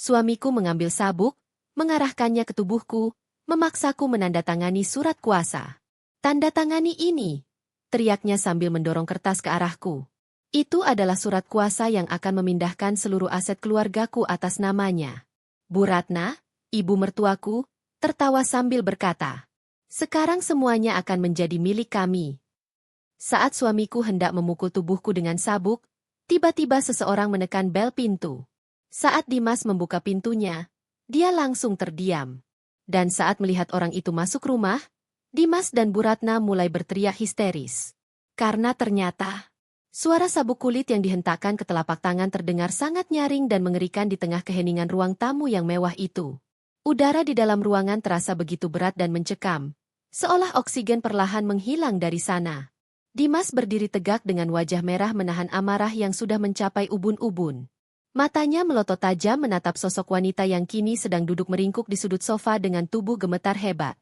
Suamiku mengambil sabuk, mengarahkannya ke tubuhku, memaksaku menandatangani surat kuasa. Tanda tangani ini, teriaknya sambil mendorong kertas ke arahku. Itu adalah surat kuasa yang akan memindahkan seluruh aset keluargaku atas namanya. Bu Ratna, ibu mertuaku, tertawa sambil berkata, "Sekarang semuanya akan menjadi milik kami." Saat suamiku hendak memukul tubuhku dengan sabuk, tiba-tiba seseorang menekan bel pintu. Saat Dimas membuka pintunya, dia langsung terdiam. Dan saat melihat orang itu masuk rumah, Dimas dan Bu Ratna mulai berteriak histeris. Karena ternyata, suara sabuk kulit yang dihentakkan ke telapak tangan terdengar sangat nyaring dan mengerikan di tengah keheningan ruang tamu yang mewah itu. Udara di dalam ruangan terasa begitu berat dan mencekam, seolah oksigen perlahan menghilang dari sana. Dimas berdiri tegak dengan wajah merah menahan amarah yang sudah mencapai ubun-ubun. Matanya melotot tajam menatap sosok wanita yang kini sedang duduk meringkuk di sudut sofa dengan tubuh gemetar hebat.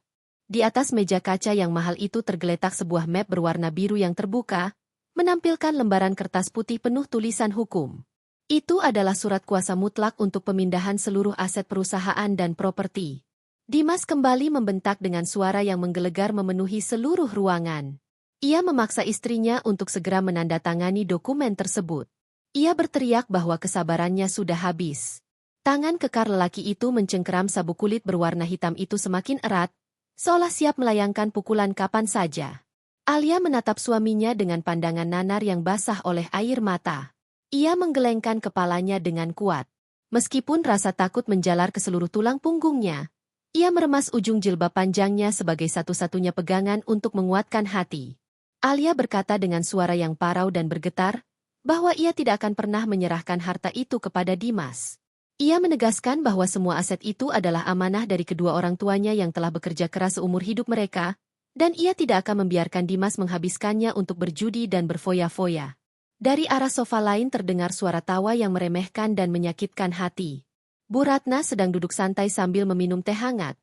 Di atas meja kaca yang mahal itu tergeletak sebuah map berwarna biru yang terbuka, menampilkan lembaran kertas putih penuh tulisan hukum. Itu adalah surat kuasa mutlak untuk pemindahan seluruh aset perusahaan dan properti. Dimas kembali membentak dengan suara yang menggelegar memenuhi seluruh ruangan. Ia memaksa istrinya untuk segera menandatangani dokumen tersebut. Ia berteriak bahwa kesabarannya sudah habis. Tangan kekar lelaki itu mencengkeram sabuk kulit berwarna hitam itu semakin erat, seolah siap melayangkan pukulan kapan saja. Alia menatap suaminya dengan pandangan nanar yang basah oleh air mata. Ia menggelengkan kepalanya dengan kuat. Meskipun rasa takut menjalar ke seluruh tulang punggungnya, ia meremas ujung jilbab panjangnya sebagai satu-satunya pegangan untuk menguatkan hati. Alia berkata dengan suara yang parau dan bergetar, bahwa ia tidak akan pernah menyerahkan harta itu kepada Dimas. Ia menegaskan bahwa semua aset itu adalah amanah dari kedua orang tuanya yang telah bekerja keras seumur hidup mereka, dan ia tidak akan membiarkan Dimas menghabiskannya untuk berjudi dan berfoya-foya. Dari arah sofa lain terdengar suara tawa yang meremehkan dan menyakitkan hati. Bu Ratna sedang duduk santai sambil meminum teh hangat,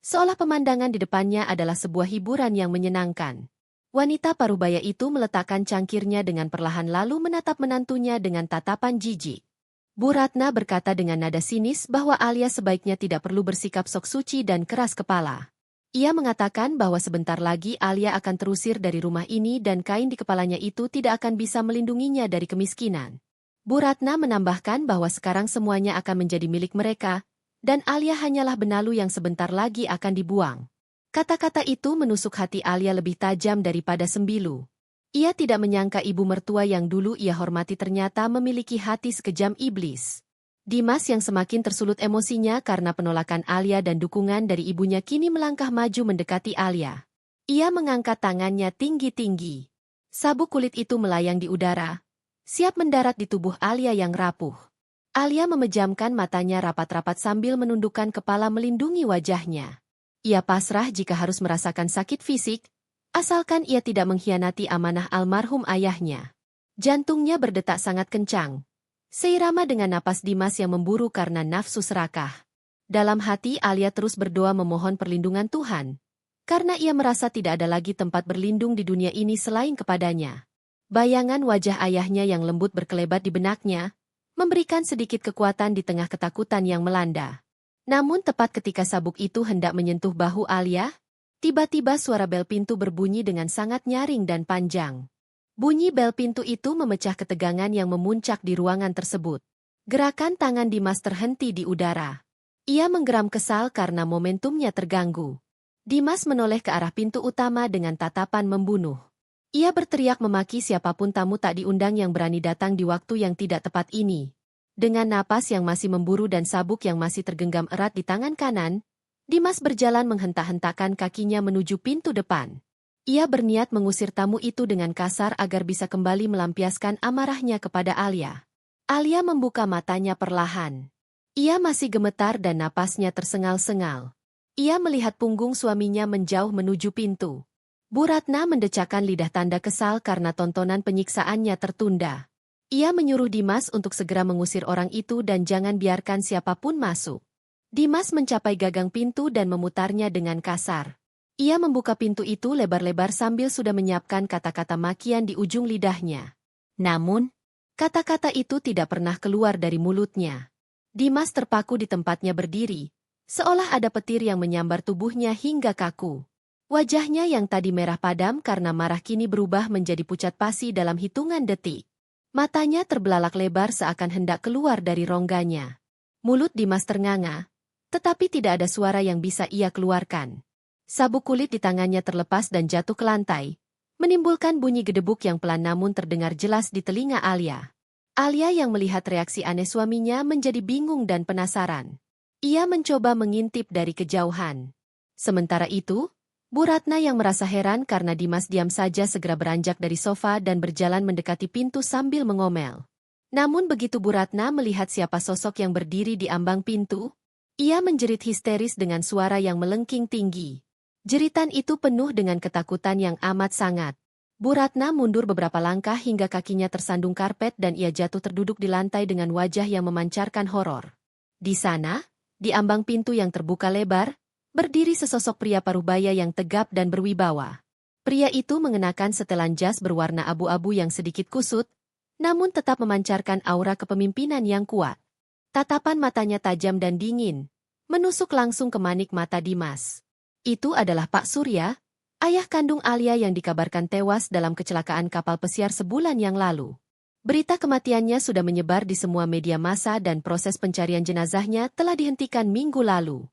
seolah pemandangan di depannya adalah sebuah hiburan yang menyenangkan. Wanita parubaya itu meletakkan cangkirnya dengan perlahan lalu menatap menantunya dengan tatapan jijik. Bu Ratna berkata dengan nada sinis bahwa Alia sebaiknya tidak perlu bersikap sok suci dan keras kepala. Ia mengatakan bahwa sebentar lagi Alia akan terusir dari rumah ini dan kain di kepalanya itu tidak akan bisa melindunginya dari kemiskinan. Bu Ratna menambahkan bahwa sekarang semuanya akan menjadi milik mereka, dan Alia hanyalah benalu yang sebentar lagi akan dibuang. Kata-kata itu menusuk hati Alia lebih tajam daripada sembilu. Ia tidak menyangka ibu mertua yang dulu ia hormati ternyata memiliki hati sekejam iblis. Dimas yang semakin tersulut emosinya karena penolakan Alia dan dukungan dari ibunya kini melangkah maju mendekati Alia. Ia mengangkat tangannya tinggi-tinggi. Sabuk kulit itu melayang di udara, siap mendarat di tubuh Alia yang rapuh. Alia memejamkan matanya rapat-rapat sambil menundukkan kepala melindungi wajahnya. Ia pasrah jika harus merasakan sakit fisik, asalkan ia tidak mengkhianati amanah almarhum ayahnya. Jantungnya berdetak sangat kencang, seirama dengan napas Dimas yang memburu karena nafsu serakah. Dalam hati Alia terus berdoa memohon perlindungan Tuhan, karena ia merasa tidak ada lagi tempat berlindung di dunia ini selain kepadanya. Bayangan wajah ayahnya yang lembut berkelebat di benaknya, memberikan sedikit kekuatan di tengah ketakutan yang melanda. Namun tepat ketika sabuk itu hendak menyentuh bahu Alia, tiba-tiba suara bel pintu berbunyi dengan sangat nyaring dan panjang. Bunyi bel pintu itu memecah ketegangan yang memuncak di ruangan tersebut. Gerakan tangan Dimas terhenti di udara. Ia menggeram kesal karena momentumnya terganggu. Dimas menoleh ke arah pintu utama dengan tatapan membunuh. Ia berteriak memaki siapapun tamu tak diundang yang berani datang di waktu yang tidak tepat ini. Dengan napas yang masih memburu dan sabuk yang masih tergenggam erat di tangan kanan, Dimas berjalan menghentak-hentakan kakinya menuju pintu depan. Ia berniat mengusir tamu itu dengan kasar agar bisa kembali melampiaskan amarahnya kepada Alia. Alia membuka matanya perlahan. Ia masih gemetar dan napasnya tersengal-sengal. Ia melihat punggung suaminya menjauh menuju pintu. Bu Ratna mendecakkan lidah tanda kesal karena tontonan penyiksaannya tertunda. Ia menyuruh Dimas untuk segera mengusir orang itu dan jangan biarkan siapapun masuk. Dimas mencapai gagang pintu dan memutarnya dengan kasar. Ia membuka pintu itu lebar-lebar sambil sudah menyiapkan kata-kata makian di ujung lidahnya. Namun, kata-kata itu tidak pernah keluar dari mulutnya. Dimas terpaku di tempatnya berdiri, seolah ada petir yang menyambar tubuhnya hingga kaku. Wajahnya yang tadi merah padam karena marah kini berubah menjadi pucat pasi dalam hitungan detik. Matanya terbelalak lebar seakan hendak keluar dari rongganya. Mulut Dimas ternganga, tetapi tidak ada suara yang bisa ia keluarkan. Sabuk kulit di tangannya terlepas dan jatuh ke lantai, menimbulkan bunyi gedebuk yang pelan namun terdengar jelas di telinga Alia. Alia yang melihat reaksi aneh suaminya menjadi bingung dan penasaran. Ia mencoba mengintip dari kejauhan. Sementara itu, Bu Ratna yang merasa heran karena Dimas diam saja segera beranjak dari sofa dan berjalan mendekati pintu sambil mengomel. Namun begitu Bu Ratna melihat siapa sosok yang berdiri di ambang pintu, ia menjerit histeris dengan suara yang melengking tinggi. Jeritan itu penuh dengan ketakutan yang amat sangat. Bu Ratna mundur beberapa langkah hingga kakinya tersandung karpet dan ia jatuh terduduk di lantai dengan wajah yang memancarkan horor. Di sana, di ambang pintu yang terbuka lebar, berdiri sesosok pria parubaya yang tegap dan berwibawa. Pria itu mengenakan setelan jas berwarna abu-abu yang sedikit kusut, namun tetap memancarkan aura kepemimpinan yang kuat. Tatapan matanya tajam dan dingin, menusuk langsung ke manik mata Dimas. Itu adalah Pak Surya, ayah kandung Alia yang dikabarkan tewas dalam kecelakaan kapal pesiar sebulan yang lalu. Berita kematiannya sudah menyebar di semua media massa dan proses pencarian jenazahnya telah dihentikan minggu lalu.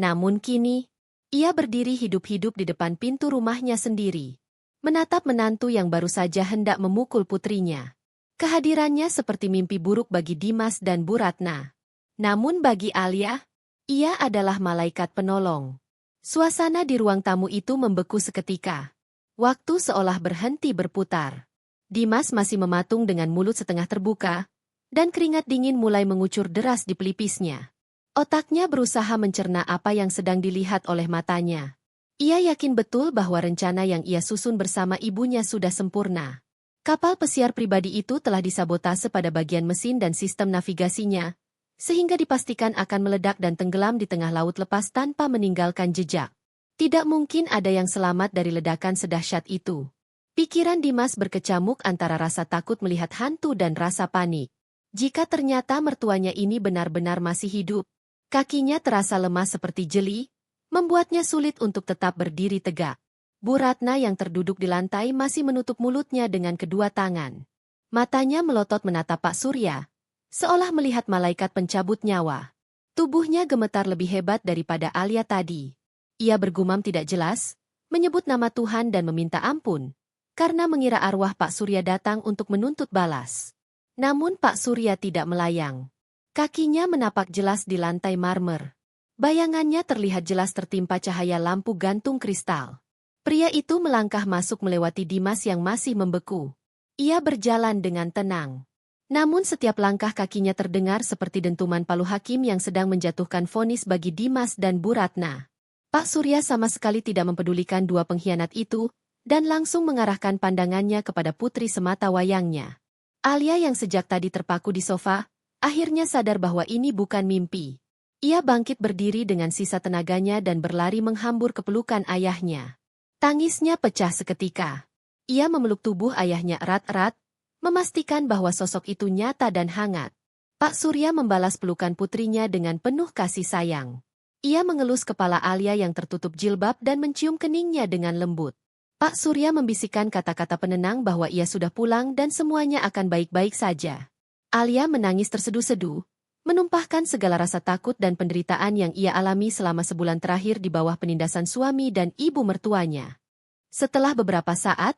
Namun kini, ia berdiri hidup-hidup di depan pintu rumahnya sendiri, menatap menantu yang baru saja hendak memukul putrinya. Kehadirannya seperti mimpi buruk bagi Dimas dan Bu Ratna. Namun bagi Alia, ia adalah malaikat penolong. Suasana di ruang tamu itu membeku seketika. Waktu seolah berhenti berputar. Dimas masih mematung dengan mulut setengah terbuka, dan keringat dingin mulai mengucur deras di pelipisnya. Otaknya berusaha mencerna apa yang sedang dilihat oleh matanya. Ia yakin betul bahwa rencana yang ia susun bersama ibunya sudah sempurna. Kapal pesiar pribadi itu telah disabotase pada bagian mesin dan sistem navigasinya, sehingga dipastikan akan meledak dan tenggelam di tengah laut lepas tanpa meninggalkan jejak. Tidak mungkin ada yang selamat dari ledakan sedahsyat itu. Pikiran Dimas berkecamuk antara rasa takut melihat hantu dan rasa panik. Jika ternyata mertuanya ini benar-benar masih hidup, kakinya terasa lemah seperti jeli, membuatnya sulit untuk tetap berdiri tegak. Bu Ratna yang terduduk di lantai masih menutup mulutnya dengan kedua tangan. Matanya melotot menatap Pak Surya, seolah melihat malaikat pencabut nyawa. Tubuhnya gemetar lebih hebat daripada Alia tadi. Ia bergumam tidak jelas, menyebut nama Tuhan dan meminta ampun, karena mengira arwah Pak Surya datang untuk menuntut balas. Namun Pak Surya tidak melayang. Kakinya menapak jelas di lantai marmer. Bayangannya terlihat jelas tertimpa cahaya lampu gantung kristal. Pria itu melangkah masuk melewati Dimas yang masih membeku. Ia berjalan dengan tenang. Namun setiap langkah kakinya terdengar seperti dentuman palu hakim yang sedang menjatuhkan vonis bagi Dimas dan Bu Ratna. Pak Surya sama sekali tidak mempedulikan dua pengkhianat itu, dan langsung mengarahkan pandangannya kepada putri semata wayangnya. Alia yang sejak tadi terpaku di sofa, akhirnya sadar bahwa ini bukan mimpi. Ia bangkit berdiri dengan sisa tenaganya dan berlari menghambur ke pelukan ayahnya. Tangisnya pecah seketika. Ia memeluk tubuh ayahnya erat-erat, memastikan bahwa sosok itu nyata dan hangat. Pak Surya membalas pelukan putrinya dengan penuh kasih sayang. Ia mengelus kepala Alia yang tertutup jilbab dan mencium keningnya dengan lembut. Pak Surya membisikkan kata-kata penenang bahwa ia sudah pulang dan semuanya akan baik-baik saja. Alia menangis terseduh-seduh, menumpahkan segala rasa takut dan penderitaan yang ia alami selama sebulan terakhir di bawah penindasan suami dan ibu mertuanya. Setelah beberapa saat,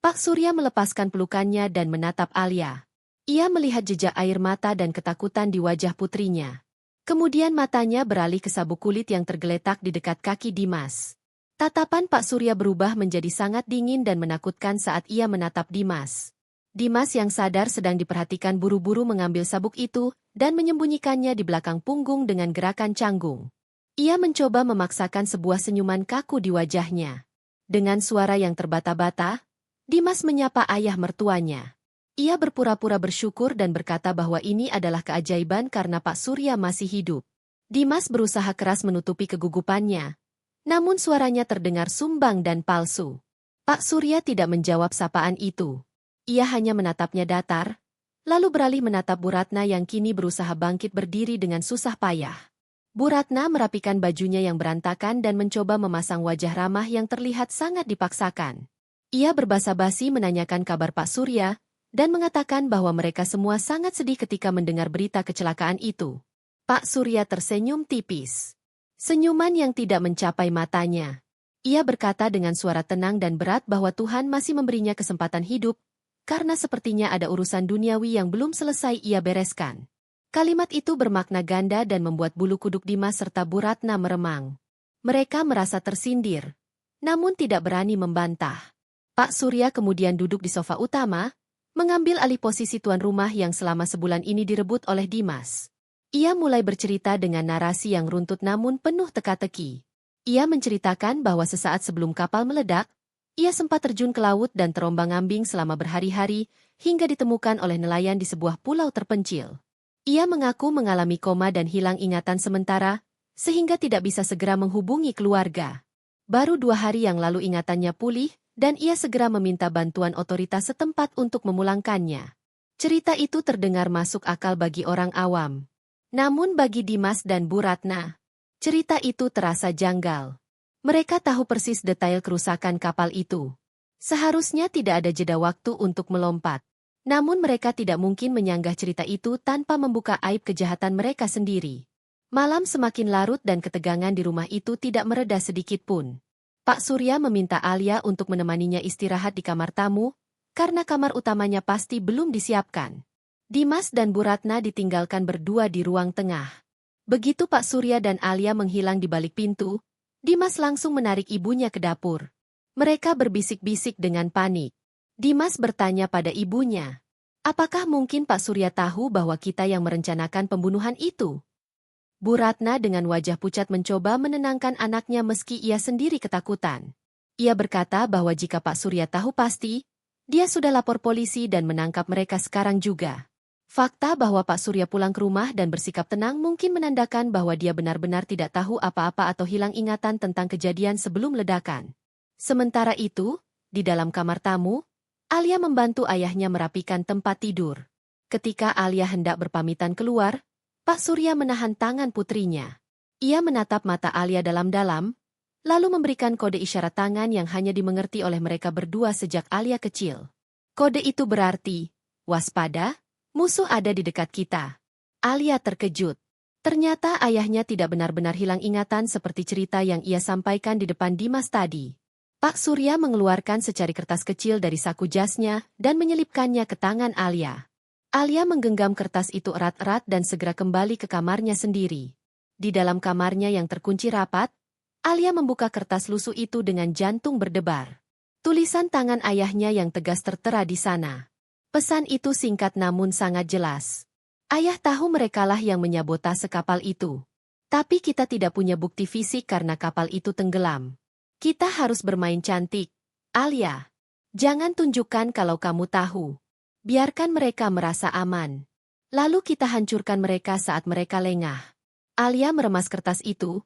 Pak Surya melepaskan pelukannya dan menatap Alia. Ia melihat jejak air mata dan ketakutan di wajah putrinya. Kemudian matanya beralih ke sabuk kulit yang tergeletak di dekat kaki Dimas. Tatapan Pak Surya berubah menjadi sangat dingin dan menakutkan saat ia menatap Dimas. Dimas yang sadar sedang diperhatikan buru-buru mengambil sabuk itu dan menyembunyikannya di belakang punggung dengan gerakan canggung. Ia mencoba memaksakan sebuah senyuman kaku di wajahnya. Dengan suara yang terbata-bata, Dimas menyapa ayah mertuanya. Ia berpura-pura bersyukur dan berkata bahwa ini adalah keajaiban karena Pak Surya masih hidup. Dimas berusaha keras menutupi kegugupannya, namun suaranya terdengar sumbang dan palsu. Pak Surya tidak menjawab sapaan itu. Ia hanya menatapnya datar, lalu beralih menatap Bu Ratna yang kini berusaha bangkit berdiri dengan susah payah. Bu Ratna merapikan bajunya yang berantakan dan mencoba memasang wajah ramah yang terlihat sangat dipaksakan. Ia berbasa-basi menanyakan kabar Pak Surya, dan mengatakan bahwa mereka semua sangat sedih ketika mendengar berita kecelakaan itu. Pak Surya tersenyum tipis. Senyuman yang tidak mencapai matanya. Ia berkata dengan suara tenang dan berat bahwa Tuhan masih memberinya kesempatan hidup, karena sepertinya ada urusan duniawi yang belum selesai ia bereskan. Kalimat itu bermakna ganda dan membuat bulu kuduk Dimas serta Bu Ratna meremang. Mereka merasa tersindir, namun tidak berani membantah. Pak Surya kemudian duduk di sofa utama, mengambil alih posisi tuan rumah yang selama sebulan ini direbut oleh Dimas. Ia mulai bercerita dengan narasi yang runtut namun penuh teka-teki. Ia menceritakan bahwa sesaat sebelum kapal meledak, ia sempat terjun ke laut dan terombang-ambing selama berhari-hari hingga ditemukan oleh nelayan di sebuah pulau terpencil. Ia mengaku mengalami koma dan hilang ingatan sementara, sehingga tidak bisa segera menghubungi keluarga. Baru 2 hari yang lalu ingatannya pulih, dan ia segera meminta bantuan otoritas setempat untuk memulangkannya. Cerita itu terdengar masuk akal bagi orang awam. Namun bagi Dimas dan Bu Ratna, cerita itu terasa janggal. Mereka tahu persis detail kerusakan kapal itu. Seharusnya tidak ada jeda waktu untuk melompat. Namun mereka tidak mungkin menyanggah cerita itu tanpa membuka aib kejahatan mereka sendiri. Malam semakin larut dan ketegangan di rumah itu tidak mereda sedikit pun. Pak Surya meminta Alia untuk menemaninya istirahat di kamar tamu, karena kamar utamanya pasti belum disiapkan. Dimas dan Bu Ratna ditinggalkan berdua di ruang tengah. Begitu Pak Surya dan Alia menghilang di balik pintu, Dimas langsung menarik ibunya ke dapur. Mereka berbisik-bisik dengan panik. Dimas bertanya pada ibunya, "Apakah mungkin Pak Surya tahu bahwa kita yang merencanakan pembunuhan itu?" Bu Ratna dengan wajah pucat mencoba menenangkan anaknya meski ia sendiri ketakutan. Ia berkata bahwa jika Pak Surya tahu pasti, dia sudah lapor polisi dan menangkap mereka sekarang juga. Fakta bahwa Pak Surya pulang ke rumah dan bersikap tenang mungkin menandakan bahwa dia benar-benar tidak tahu apa-apa atau hilang ingatan tentang kejadian sebelum ledakan. Sementara itu, di dalam kamar tamu, Alia membantu ayahnya merapikan tempat tidur. Ketika Alia hendak berpamitan keluar, Pak Surya menahan tangan putrinya. Ia menatap mata Alia dalam-dalam, lalu memberikan kode isyarat tangan yang hanya dimengerti oleh mereka berdua sejak Alia kecil. Kode itu berarti, "Waspada, musuh ada di dekat kita." Alia terkejut. Ternyata ayahnya tidak benar-benar hilang ingatan seperti cerita yang ia sampaikan di depan Dimas tadi. Pak Surya mengeluarkan secari kertas kecil dari saku jasnya dan menyelipkannya ke tangan Alia. Alia menggenggam kertas itu erat-erat dan segera kembali ke kamarnya sendiri. Di dalam kamarnya yang terkunci rapat, Alia membuka kertas lusuh itu dengan jantung berdebar. Tulisan tangan ayahnya yang tegas tertera di sana. Pesan itu singkat namun sangat jelas. "Ayah tahu merekalah yang menyabotase kapal itu. Tapi kita tidak punya bukti fisik karena kapal itu tenggelam. Kita harus bermain cantik. Alia, jangan tunjukkan kalau kamu tahu. Biarkan mereka merasa aman. Lalu kita hancurkan mereka saat mereka lengah." Alia meremas kertas itu,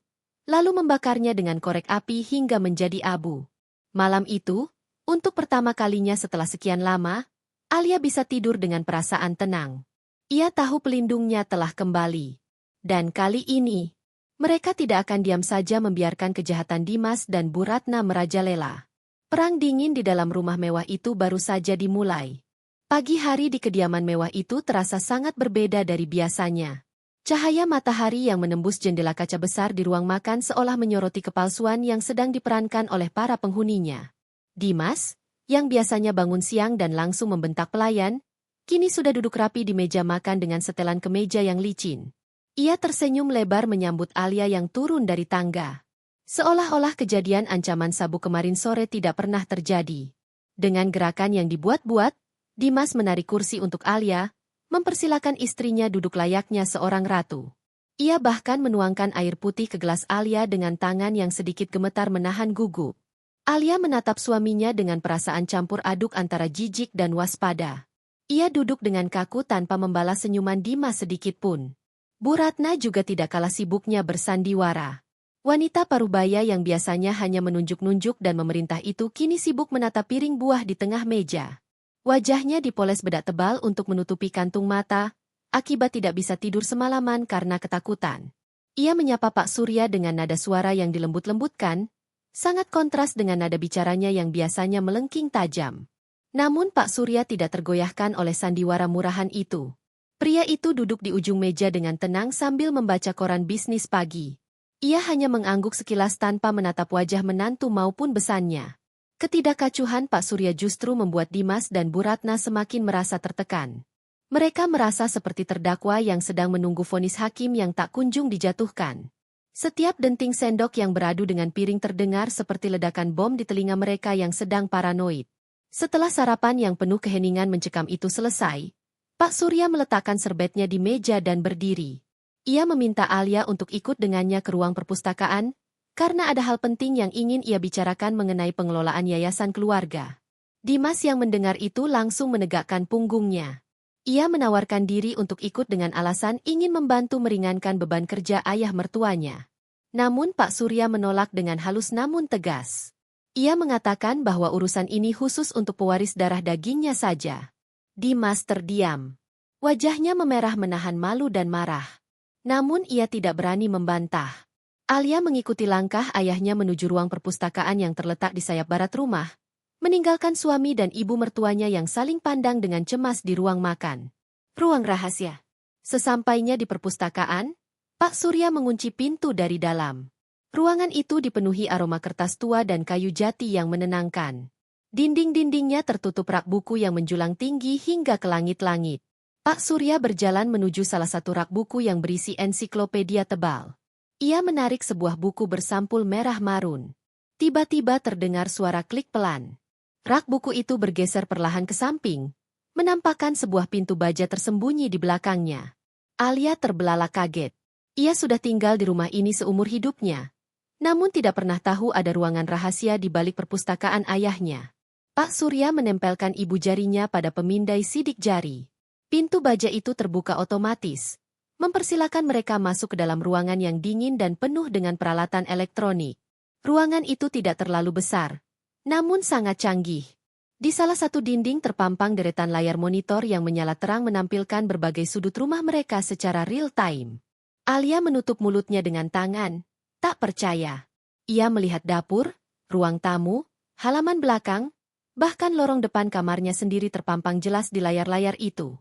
lalu membakarnya dengan korek api hingga menjadi abu. Malam itu, untuk pertama kalinya setelah sekian lama, Alia bisa tidur dengan perasaan tenang. Ia tahu pelindungnya telah kembali. Dan kali ini, mereka tidak akan diam saja membiarkan kejahatan Dimas dan Bu Ratna merajalela. Perang dingin di dalam rumah mewah itu baru saja dimulai. Pagi hari di kediaman mewah itu terasa sangat berbeda dari biasanya. Cahaya matahari yang menembus jendela kaca besar di ruang makan seolah menyoroti kepalsuan yang sedang diperankan oleh para penghuninya. Dimas, yang biasanya bangun siang dan langsung membentak pelayan, kini sudah duduk rapi di meja makan dengan setelan kemeja yang licin. Ia tersenyum lebar menyambut Alia yang turun dari tangga. Seolah-olah kejadian ancaman sabuk kemarin sore tidak pernah terjadi. Dengan gerakan yang dibuat-buat, Dimas menarik kursi untuk Alia, mempersilakan istrinya duduk layaknya seorang ratu. Ia bahkan menuangkan air putih ke gelas Alia dengan tangan yang sedikit gemetar menahan gugup. Alia menatap suaminya dengan perasaan campur aduk antara jijik dan waspada. Ia duduk dengan kaku tanpa membalas senyuman Dimas sedikit pun. Bu Ratna juga tidak kalah sibuknya bersandiwara. Wanita parubaya yang biasanya hanya menunjuk-nunjuk dan memerintah itu kini sibuk menata piring buah di tengah meja. Wajahnya dipoles bedak tebal untuk menutupi kantung mata, akibat tidak bisa tidur semalaman karena ketakutan. Ia menyapa Pak Surya dengan nada suara yang dilembut-lembutkan, sangat kontras dengan nada bicaranya yang biasanya melengking tajam. Namun Pak Surya tidak tergoyahkan oleh sandiwara murahan itu. Pria itu duduk di ujung meja dengan tenang sambil membaca koran bisnis pagi. Ia hanya mengangguk sekilas tanpa menatap wajah menantu maupun besannya. Ketidakkacuhan Pak Surya justru membuat Dimas dan Bu Ratna semakin merasa tertekan. Mereka merasa seperti terdakwa yang sedang menunggu vonis hakim yang tak kunjung dijatuhkan. Setiap denting sendok yang beradu dengan piring terdengar seperti ledakan bom di telinga mereka yang sedang paranoid. Setelah sarapan yang penuh keheningan mencekam itu selesai, Pak Surya meletakkan serbetnya di meja dan berdiri. Ia meminta Alia untuk ikut dengannya ke ruang perpustakaan, karena ada hal penting yang ingin ia bicarakan mengenai pengelolaan yayasan keluarga. Dimas yang mendengar itu langsung menegakkan punggungnya. Ia menawarkan diri untuk ikut dengan alasan ingin membantu meringankan beban kerja ayah mertuanya. Namun Pak Surya menolak dengan halus namun tegas. Ia mengatakan bahwa urusan ini khusus untuk pewaris darah dagingnya saja. Dimas terdiam. Wajahnya memerah menahan malu dan marah. Namun ia tidak berani membantah. Alia mengikuti langkah ayahnya menuju ruang perpustakaan yang terletak di sayap barat rumah, meninggalkan suami dan ibu mertuanya yang saling pandang dengan cemas di ruang makan. Ruang rahasia. Sesampainya di perpustakaan, Pak Surya mengunci pintu dari dalam. Ruangan itu dipenuhi aroma kertas tua dan kayu jati yang menenangkan. Dinding-dindingnya tertutup rak buku yang menjulang tinggi hingga ke langit-langit. Pak Surya berjalan menuju salah satu rak buku yang berisi ensiklopedia tebal. Ia menarik sebuah buku bersampul merah marun. Tiba-tiba terdengar suara klik pelan. Rak buku itu bergeser perlahan ke samping, menampakkan sebuah pintu baja tersembunyi di belakangnya. Alia terbelalak kaget. Ia sudah tinggal di rumah ini seumur hidupnya, namun tidak pernah tahu ada ruangan rahasia di balik perpustakaan ayahnya. Pak Surya menempelkan ibu jarinya pada pemindai sidik jari. Pintu baja itu terbuka otomatis, mempersilakan mereka masuk ke dalam ruangan yang dingin dan penuh dengan peralatan elektronik. Ruangan itu tidak terlalu besar, namun sangat canggih. Di salah satu dinding terpampang deretan layar monitor yang menyala terang menampilkan berbagai sudut rumah mereka secara real-time. Alia menutup mulutnya dengan tangan, tak percaya. Ia melihat dapur, ruang tamu, halaman belakang, bahkan lorong depan kamarnya sendiri terpampang jelas di layar-layar itu.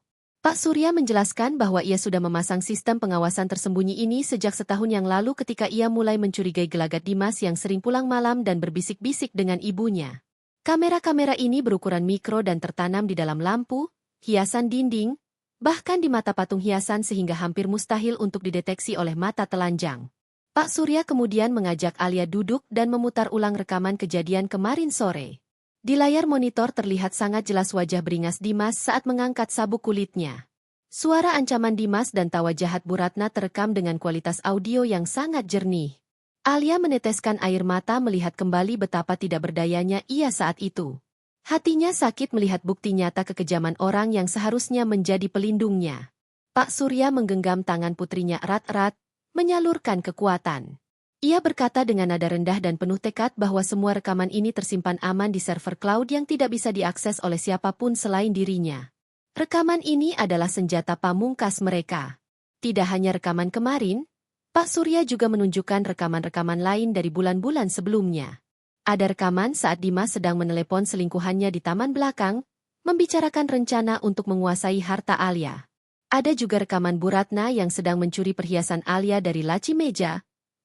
Pak Surya menjelaskan bahwa ia sudah memasang sistem pengawasan tersembunyi ini sejak setahun yang lalu ketika ia mulai mencurigai gelagat Dimas yang sering pulang malam dan berbisik-bisik dengan ibunya. Kamera-kamera ini berukuran mikro dan tertanam di dalam lampu, hiasan dinding, bahkan di mata patung hiasan sehingga hampir mustahil untuk dideteksi oleh mata telanjang. Pak Surya kemudian mengajak Alia duduk dan memutar ulang rekaman kejadian kemarin sore. Di layar monitor terlihat sangat jelas wajah beringas Dimas saat mengangkat sabuk kulitnya. Suara ancaman Dimas dan tawa jahat Bu Ratna terekam dengan kualitas audio yang sangat jernih. Alia meneteskan air mata melihat kembali betapa tidak berdayanya ia saat itu. Hatinya sakit melihat bukti nyata kekejaman orang yang seharusnya menjadi pelindungnya. Pak Surya menggenggam tangan putrinya erat-erat, menyalurkan kekuatan. Ia berkata dengan nada rendah dan penuh tekad bahwa semua rekaman ini tersimpan aman di server cloud yang tidak bisa diakses oleh siapapun selain dirinya. Rekaman ini adalah senjata pamungkas mereka. Tidak hanya rekaman kemarin, Pak Surya juga menunjukkan rekaman-rekaman lain dari bulan-bulan sebelumnya. Ada rekaman saat Dimas sedang menelepon selingkuhannya di taman belakang, membicarakan rencana untuk menguasai harta Alia. Ada juga rekaman Bu Ratna yang sedang mencuri perhiasan Alia dari laci meja,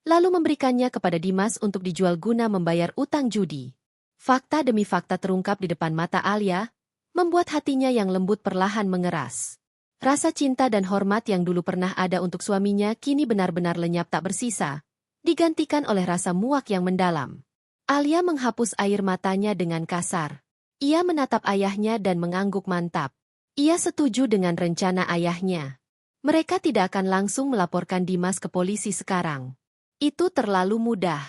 lalu memberikannya kepada Dimas untuk dijual guna membayar utang judi. Fakta demi fakta terungkap di depan mata Alia, membuat hatinya yang lembut perlahan mengeras. Rasa cinta dan hormat yang dulu pernah ada untuk suaminya kini benar-benar lenyap tak bersisa, digantikan oleh rasa muak yang mendalam. Alia menghapus air matanya dengan kasar. Ia menatap ayahnya dan mengangguk mantap. Ia setuju dengan rencana ayahnya. Mereka tidak akan langsung melaporkan Dimas ke polisi sekarang. Itu terlalu mudah.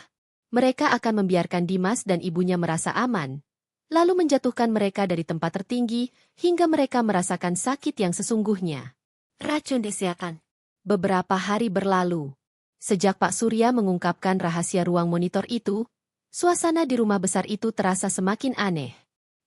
Mereka akan membiarkan Dimas dan ibunya merasa aman, lalu menjatuhkan mereka dari tempat tertinggi hingga mereka merasakan sakit yang sesungguhnya. Racun disiapkan. Beberapa hari berlalu. Sejak Pak Surya mengungkapkan rahasia ruang monitor itu, suasana di rumah besar itu terasa semakin aneh.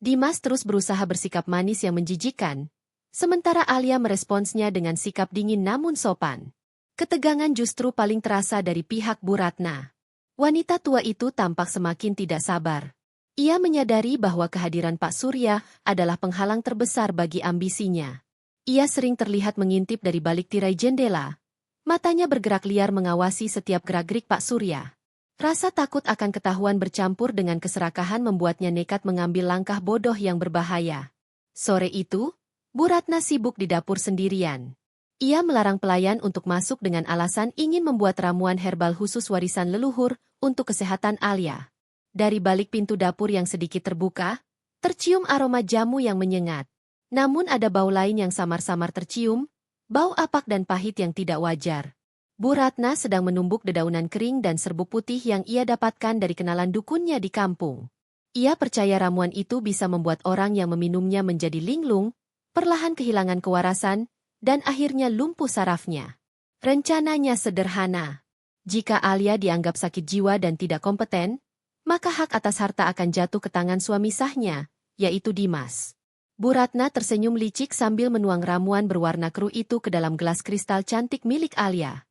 Dimas terus berusaha bersikap manis yang menjijikkan, sementara Alia meresponsnya dengan sikap dingin namun sopan. Ketegangan justru paling terasa dari pihak Bu Ratna. Wanita tua itu tampak semakin tidak sabar. Ia menyadari bahwa kehadiran Pak Surya adalah penghalang terbesar bagi ambisinya. Ia sering terlihat mengintip dari balik tirai jendela. Matanya bergerak liar mengawasi setiap gerak-gerik Pak Surya. Rasa takut akan ketahuan bercampur dengan keserakahan membuatnya nekat mengambil langkah bodoh yang berbahaya. Sore itu, Bu Ratna sibuk di dapur sendirian. Ia melarang pelayan untuk masuk dengan alasan ingin membuat ramuan herbal khusus warisan leluhur untuk kesehatan Alia. Dari balik pintu dapur yang sedikit terbuka, tercium aroma jamu yang menyengat. Namun ada bau lain yang samar-samar tercium, bau apak dan pahit yang tidak wajar. Bu Ratna sedang menumbuk dedaunan kering dan serbuk putih yang ia dapatkan dari kenalan dukunnya di kampung. Ia percaya ramuan itu bisa membuat orang yang meminumnya menjadi linglung, perlahan kehilangan kewarasan, dan akhirnya lumpuh sarafnya. Rencananya sederhana. Jika Alia dianggap sakit jiwa dan tidak kompeten, maka hak atas harta akan jatuh ke tangan suami sahnya, yaitu Dimas. Bu Ratna tersenyum licik sambil menuang ramuan berwarna keruh itu ke dalam gelas kristal cantik milik Alia.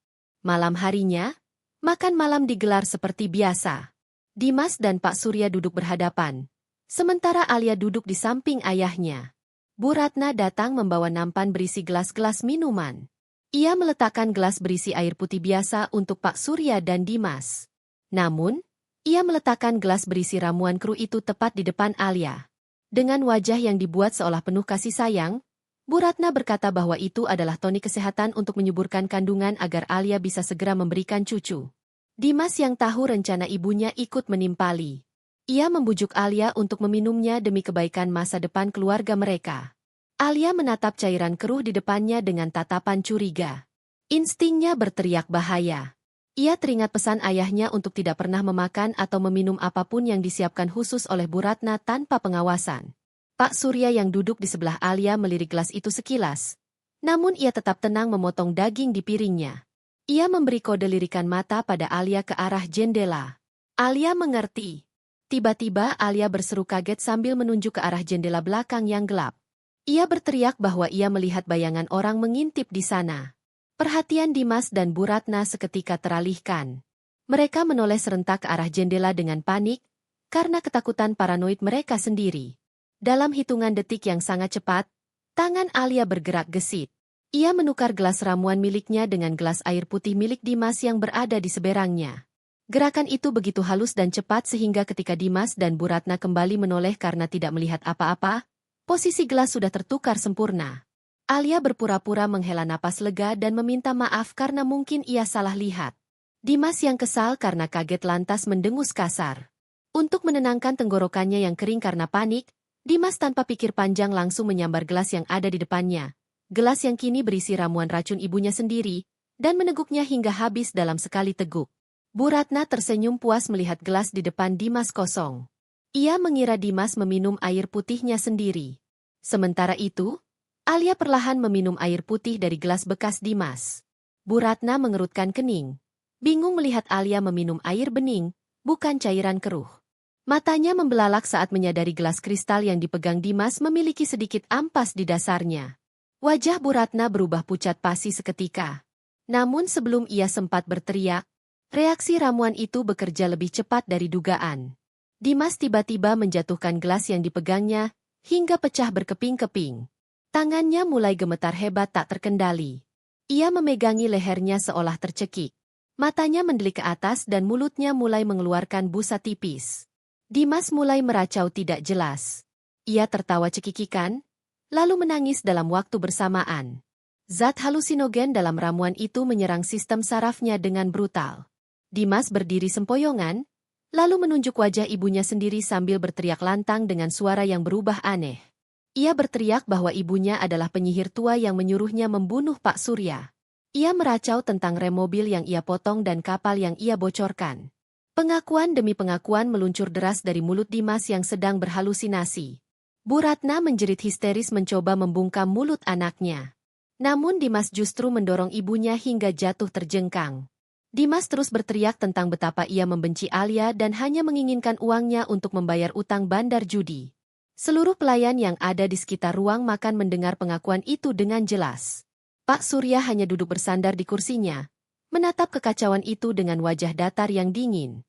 Malam harinya, makan malam digelar seperti biasa. Dimas dan Pak Surya duduk berhadapan, sementara Alia duduk di samping ayahnya. Bu Ratna datang membawa nampan berisi gelas-gelas minuman. Ia meletakkan gelas berisi air putih biasa untuk Pak Surya dan Dimas. Namun, ia meletakkan gelas berisi ramuan kru itu tepat di depan Alia. Dengan wajah yang dibuat seolah penuh kasih sayang, Bu Ratna berkata bahwa itu adalah tonik kesehatan untuk menyuburkan kandungan agar Alia bisa segera memberikan cucu. Dimas yang tahu rencana ibunya ikut menimpali. Ia membujuk Alia untuk meminumnya demi kebaikan masa depan keluarga mereka. Alia menatap cairan keruh di depannya dengan tatapan curiga. Instingnya berteriak bahaya. Ia teringat pesan ayahnya untuk tidak pernah memakan atau meminum apapun yang disiapkan khusus oleh Bu Ratna tanpa pengawasan. Pak Surya yang duduk di sebelah Alia melirik gelas itu sekilas. Namun ia tetap tenang memotong daging di piringnya. Ia memberi kode lirikan mata pada Alia ke arah jendela. Alia mengerti. Tiba-tiba Alia berseru kaget sambil menunjuk ke arah jendela belakang yang gelap. Ia berteriak bahwa ia melihat bayangan orang mengintip di sana. Perhatian Dimas dan Bu Ratna seketika teralihkan. Mereka menoleh serentak ke arah jendela dengan panik, karena ketakutan paranoid mereka sendiri. Dalam hitungan detik yang sangat cepat, tangan Alia bergerak gesit. Ia menukar gelas ramuan miliknya dengan gelas air putih milik Dimas yang berada di seberangnya. Gerakan itu begitu halus dan cepat sehingga ketika Dimas dan Bu Ratna kembali menoleh karena tidak melihat apa-apa, posisi gelas sudah tertukar sempurna. Alia berpura-pura menghela napas lega dan meminta maaf karena mungkin ia salah lihat. Dimas yang kesal karena kaget lantas mendengus kasar. Untuk menenangkan tenggorokannya yang kering karena panik, Dimas tanpa pikir panjang langsung menyambar gelas yang ada di depannya. Gelas yang kini berisi ramuan racun ibunya sendiri, dan meneguknya hingga habis dalam sekali teguk. Bu Ratna tersenyum puas melihat gelas di depan Dimas kosong. Ia mengira Dimas meminum air putihnya sendiri. Sementara itu, Alia perlahan meminum air putih dari gelas bekas Dimas. Bu Ratna mengerutkan kening. Bingung melihat Alia meminum air bening, bukan cairan keruh. Matanya membelalak saat menyadari gelas kristal yang dipegang Dimas memiliki sedikit ampas di dasarnya. Wajah Bu Ratna berubah pucat pasi seketika. Namun sebelum ia sempat berteriak, reaksi ramuan itu bekerja lebih cepat dari dugaan. Dimas tiba-tiba menjatuhkan gelas yang dipegangnya, hingga pecah berkeping-keping. Tangannya mulai gemetar hebat tak terkendali. Ia memegangi lehernya seolah tercekik. Matanya mendelik ke atas dan mulutnya mulai mengeluarkan busa tipis. Dimas mulai meracau tidak jelas. Ia tertawa cekikikan, lalu menangis dalam waktu bersamaan. Zat halusinogen dalam ramuan itu menyerang sistem sarafnya dengan brutal. Dimas berdiri sempoyongan, lalu menunjuk wajah ibunya sendiri sambil berteriak lantang dengan suara yang berubah aneh. Ia berteriak bahwa ibunya adalah penyihir tua yang menyuruhnya membunuh Pak Surya. Ia meracau tentang rem mobil yang ia potong dan kapal yang ia bocorkan. Pengakuan demi pengakuan meluncur deras dari mulut Dimas yang sedang berhalusinasi. Bu Ratna menjerit histeris mencoba membungkam mulut anaknya. Namun Dimas justru mendorong ibunya hingga jatuh terjengkang. Dimas terus berteriak tentang betapa ia membenci Alia dan hanya menginginkan uangnya untuk membayar utang bandar judi. Seluruh pelayan yang ada di sekitar ruang makan mendengar pengakuan itu dengan jelas. Pak Surya hanya duduk bersandar di kursinya, menatap kekacauan itu dengan wajah datar yang dingin.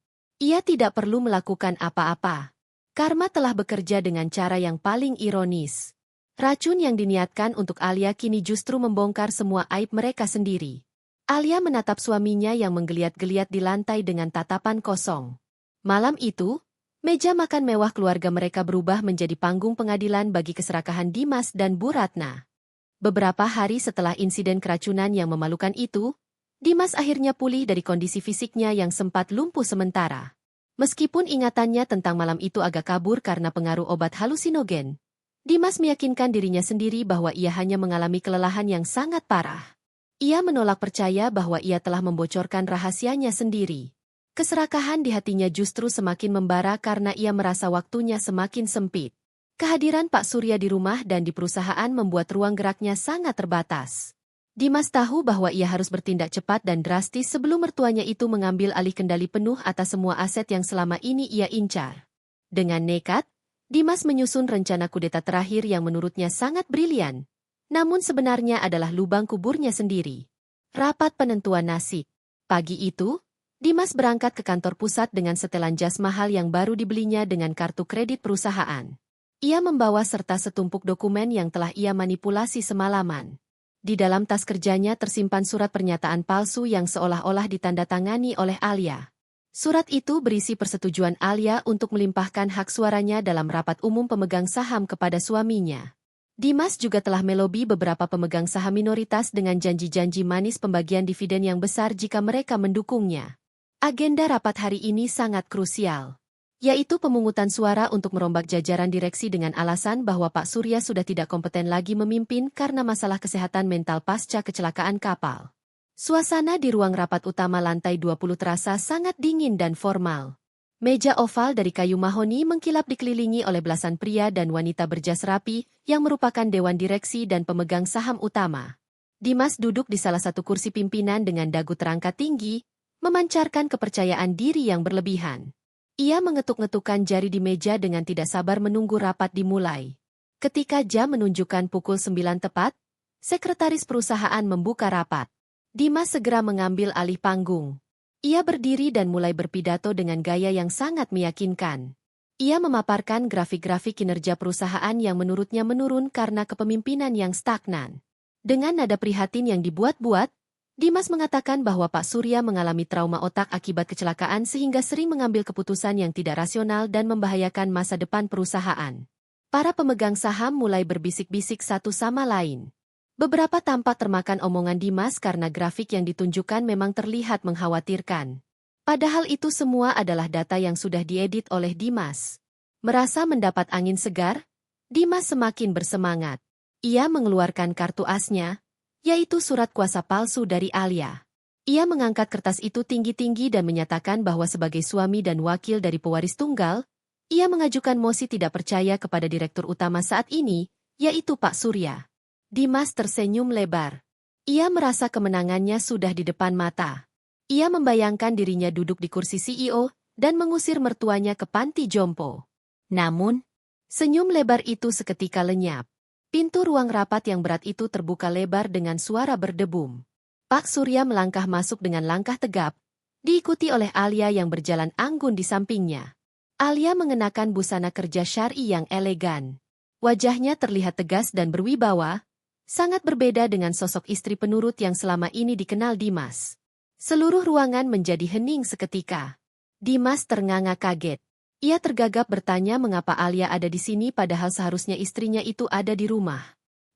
Ia tidak perlu melakukan apa-apa. Karma telah bekerja dengan cara yang paling ironis. Racun yang diniatkan untuk Alia kini justru membongkar semua aib mereka sendiri. Alia menatap suaminya yang menggeliat-geliat di lantai dengan tatapan kosong. Malam itu, meja makan mewah keluarga mereka berubah menjadi panggung pengadilan bagi keserakahan Dimas dan Bu Ratna. Beberapa hari setelah insiden keracunan yang memalukan itu, Dimas akhirnya pulih dari kondisi fisiknya yang sempat lumpuh sementara. Meskipun ingatannya tentang malam itu agak kabur karena pengaruh obat halusinogen, Dimas meyakinkan dirinya sendiri bahwa ia hanya mengalami kelelahan yang sangat parah. Ia menolak percaya bahwa ia telah membocorkan rahasianya sendiri. Keserakahan di hatinya justru semakin membara karena ia merasa waktunya semakin sempit. Kehadiran Pak Surya di rumah dan di perusahaan membuat ruang geraknya sangat terbatas. Dimas tahu bahwa ia harus bertindak cepat dan drastis sebelum mertuanya itu mengambil alih kendali penuh atas semua aset yang selama ini ia incar. Dengan nekat, Dimas menyusun rencana kudeta terakhir yang menurutnya sangat brilian, namun sebenarnya adalah lubang kuburnya sendiri. Rapat penentuan nasib. Pagi itu, Dimas berangkat ke kantor pusat dengan setelan jas mahal yang baru dibelinya dengan kartu kredit perusahaan. Ia membawa serta setumpuk dokumen yang telah ia manipulasi semalaman. Di dalam tas kerjanya tersimpan surat pernyataan palsu yang seolah-olah ditandatangani oleh Alia. Surat itu berisi persetujuan Alia untuk melimpahkan hak suaranya dalam rapat umum pemegang saham kepada suaminya. Dimas juga telah melobi beberapa pemegang saham minoritas dengan janji-janji manis pembagian dividen yang besar jika mereka mendukungnya. Agenda rapat hari ini sangat krusial, yaitu pemungutan suara untuk merombak jajaran direksi dengan alasan bahwa Pak Surya sudah tidak kompeten lagi memimpin karena masalah kesehatan mental pasca kecelakaan kapal. Suasana di ruang rapat utama lantai 20 terasa sangat dingin dan formal. Meja oval dari kayu mahoni mengkilap dikelilingi oleh belasan pria dan wanita berjas rapi yang merupakan dewan direksi dan pemegang saham utama. Dimas duduk di salah satu kursi pimpinan dengan dagu terangkat tinggi, memancarkan kepercayaan diri yang berlebihan. Ia mengetuk-ngetukkan jari di meja dengan tidak sabar menunggu rapat dimulai. Ketika jam menunjukkan pukul 9 tepat, sekretaris perusahaan membuka rapat. Dimas segera mengambil alih panggung. Ia berdiri dan mulai berpidato dengan gaya yang sangat meyakinkan. Ia memaparkan grafik-grafik kinerja perusahaan yang menurutnya menurun karena kepemimpinan yang stagnan. Dengan nada prihatin yang dibuat-buat, Dimas mengatakan bahwa Pak Surya mengalami trauma otak akibat kecelakaan sehingga sering mengambil keputusan yang tidak rasional dan membahayakan masa depan perusahaan. Para pemegang saham mulai berbisik-bisik satu sama lain. Beberapa tampak termakan omongan Dimas karena grafik yang ditunjukkan memang terlihat mengkhawatirkan. Padahal itu semua adalah data yang sudah diedit oleh Dimas. Merasa mendapat angin segar, Dimas semakin bersemangat. Ia mengeluarkan kartu asnya, yaitu surat kuasa palsu dari Alia. Ia mengangkat kertas itu tinggi-tinggi dan menyatakan bahwa sebagai suami dan wakil dari pewaris tunggal, ia mengajukan mosi tidak percaya kepada direktur utama saat ini, yaitu Pak Surya. Dimas tersenyum lebar. Ia merasa kemenangannya sudah di depan mata. Ia membayangkan dirinya duduk di kursi CEO dan mengusir mertuanya ke panti jompo. Namun, senyum lebar itu seketika lenyap. Pintu ruang rapat yang berat itu terbuka lebar dengan suara berdebum. Pak Surya melangkah masuk dengan langkah tegap, diikuti oleh Alia yang berjalan anggun di sampingnya. Alia mengenakan busana kerja syar'i yang elegan. Wajahnya terlihat tegas dan berwibawa, sangat berbeda dengan sosok istri penurut yang selama ini dikenal Dimas. Seluruh ruangan menjadi hening seketika. Dimas ternganga kaget. Ia tergagap bertanya mengapa Alia ada di sini padahal seharusnya istrinya itu ada di rumah.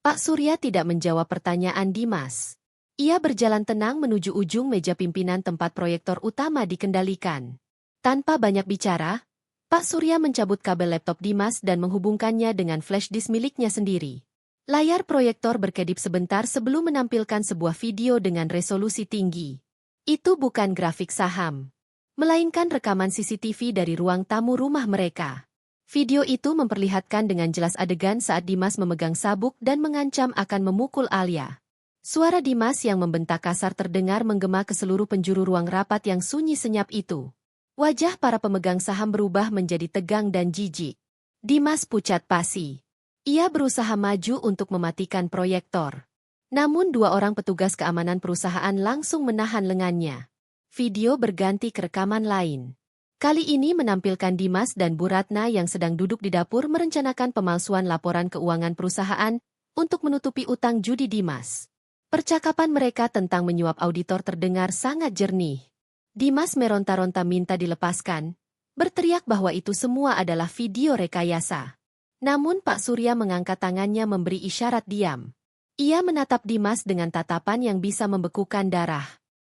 Pak Surya tidak menjawab pertanyaan Dimas. Ia berjalan tenang menuju ujung meja pimpinan tempat proyektor utama dikendalikan. Tanpa banyak bicara, Pak Surya mencabut kabel laptop Dimas dan menghubungkannya dengan flash disk miliknya sendiri. Layar proyektor berkedip sebentar sebelum menampilkan sebuah video dengan resolusi tinggi. Itu bukan grafik saham, melainkan rekaman CCTV dari ruang tamu rumah mereka. Video itu memperlihatkan dengan jelas adegan saat Dimas memegang sabuk dan mengancam akan memukul Alia. Suara Dimas yang membentak kasar terdengar menggema ke seluruh penjuru ruang rapat yang sunyi senyap itu. Wajah para pemegang saham berubah menjadi tegang dan jijik. Dimas pucat pasi. Ia berusaha maju untuk mematikan proyektor. Namun dua orang petugas keamanan perusahaan langsung menahan lengannya. Video berganti ke rekaman lain. Kali ini menampilkan Dimas dan Bu Ratna yang sedang duduk di dapur merencanakan pemalsuan laporan keuangan perusahaan untuk menutupi utang judi Dimas. Percakapan mereka tentang menyuap auditor terdengar sangat jernih. Dimas meronta-ronta minta dilepaskan, berteriak bahwa itu semua adalah video rekayasa. Namun Pak Surya mengangkat tangannya memberi isyarat diam. Ia menatap Dimas dengan tatapan yang bisa membekukan darah.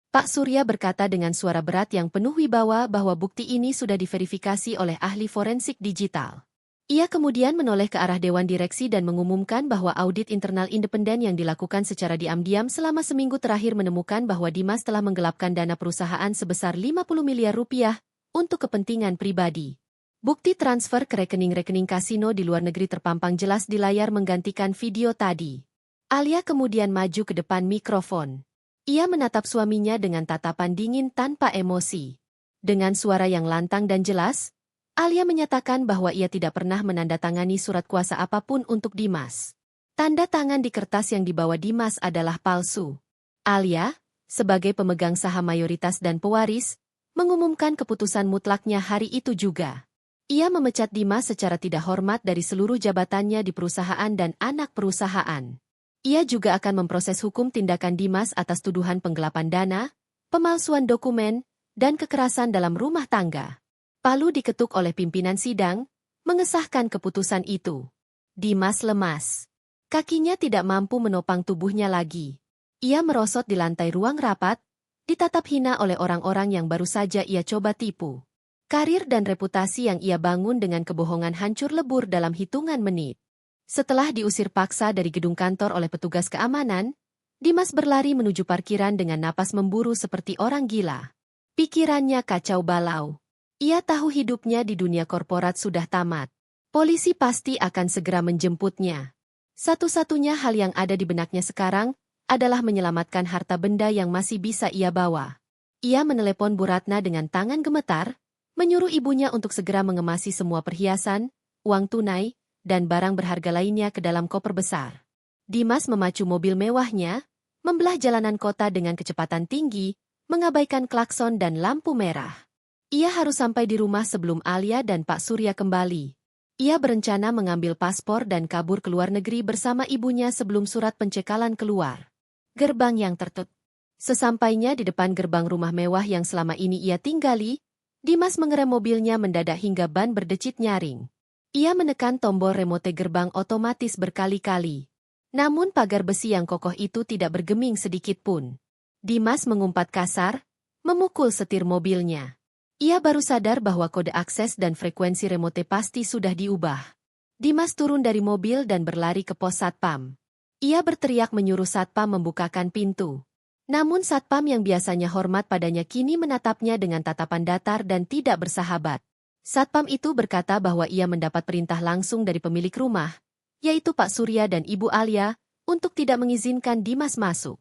Pak Surya berkata dengan suara berat yang penuh wibawa bahwa bukti ini sudah diverifikasi oleh ahli forensik digital. Ia kemudian menoleh ke arah Dewan Direksi dan mengumumkan bahwa audit internal independen yang dilakukan secara diam-diam selama seminggu terakhir menemukan bahwa Dimas telah menggelapkan dana perusahaan sebesar 50 miliar rupiah untuk kepentingan pribadi. Bukti transfer ke rekening-rekening kasino di luar negeri terpampang jelas di layar menggantikan video tadi. Alia kemudian maju ke depan mikrofon. Ia menatap suaminya dengan tatapan dingin tanpa emosi. Dengan suara yang lantang dan jelas, Alia menyatakan bahwa ia tidak pernah menandatangani surat kuasa apapun untuk Dimas. Tanda tangan di kertas yang dibawa Dimas adalah palsu. Alia, sebagai pemegang saham mayoritas dan pewaris, mengumumkan keputusan mutlaknya hari itu juga. Ia memecat Dimas secara tidak hormat dari seluruh jabatannya di perusahaan dan anak perusahaan. Ia juga akan memproses hukum tindakan Dimas atas tuduhan penggelapan dana, pemalsuan dokumen, dan kekerasan dalam rumah tangga. Palu diketuk oleh pimpinan sidang, mengesahkan keputusan itu. Dimas lemas. Kakinya tidak mampu menopang tubuhnya lagi. Ia merosot di lantai ruang rapat, ditatap hina oleh orang-orang yang baru saja ia coba tipu. Karir dan reputasi yang ia bangun dengan kebohongan hancur lebur dalam hitungan menit. Setelah diusir paksa dari gedung kantor oleh petugas keamanan, Dimas berlari menuju parkiran dengan napas memburu seperti orang gila. Pikirannya kacau balau. Ia tahu hidupnya di dunia korporat sudah tamat. Polisi pasti akan segera menjemputnya. Satu-satunya hal yang ada di benaknya sekarang adalah menyelamatkan harta benda yang masih bisa ia bawa. Ia menelepon Bu Ratna dengan tangan gemetar, menyuruh ibunya untuk segera mengemasi semua perhiasan, uang tunai, dan barang berharga lainnya ke dalam koper besar. Dimas memacu mobil mewahnya, membelah jalanan kota dengan kecepatan tinggi, mengabaikan klakson dan lampu merah. Ia harus sampai di rumah sebelum Alia dan Pak Surya kembali. Ia berencana mengambil paspor dan kabur ke luar negeri bersama ibunya sebelum surat pencekalan keluar. Gerbang yang tertutup. Sesampainya di depan gerbang rumah mewah yang selama ini ia tinggali, Dimas mengerem mobilnya mendadak hingga ban berdecit nyaring. Ia menekan tombol remote gerbang otomatis berkali-kali. Namun pagar besi yang kokoh itu tidak bergeming sedikit pun. Dimas mengumpat kasar, memukul setir mobilnya. Ia baru sadar bahwa kode akses dan frekuensi remote pasti sudah diubah. Dimas turun dari mobil dan berlari ke pos Satpam. Ia berteriak menyuruh Satpam membukakan pintu. Namun Satpam yang biasanya hormat padanya kini menatapnya dengan tatapan datar dan tidak bersahabat. Satpam itu berkata bahwa ia mendapat perintah langsung dari pemilik rumah, yaitu Pak Surya dan Ibu Alia, untuk tidak mengizinkan Dimas masuk.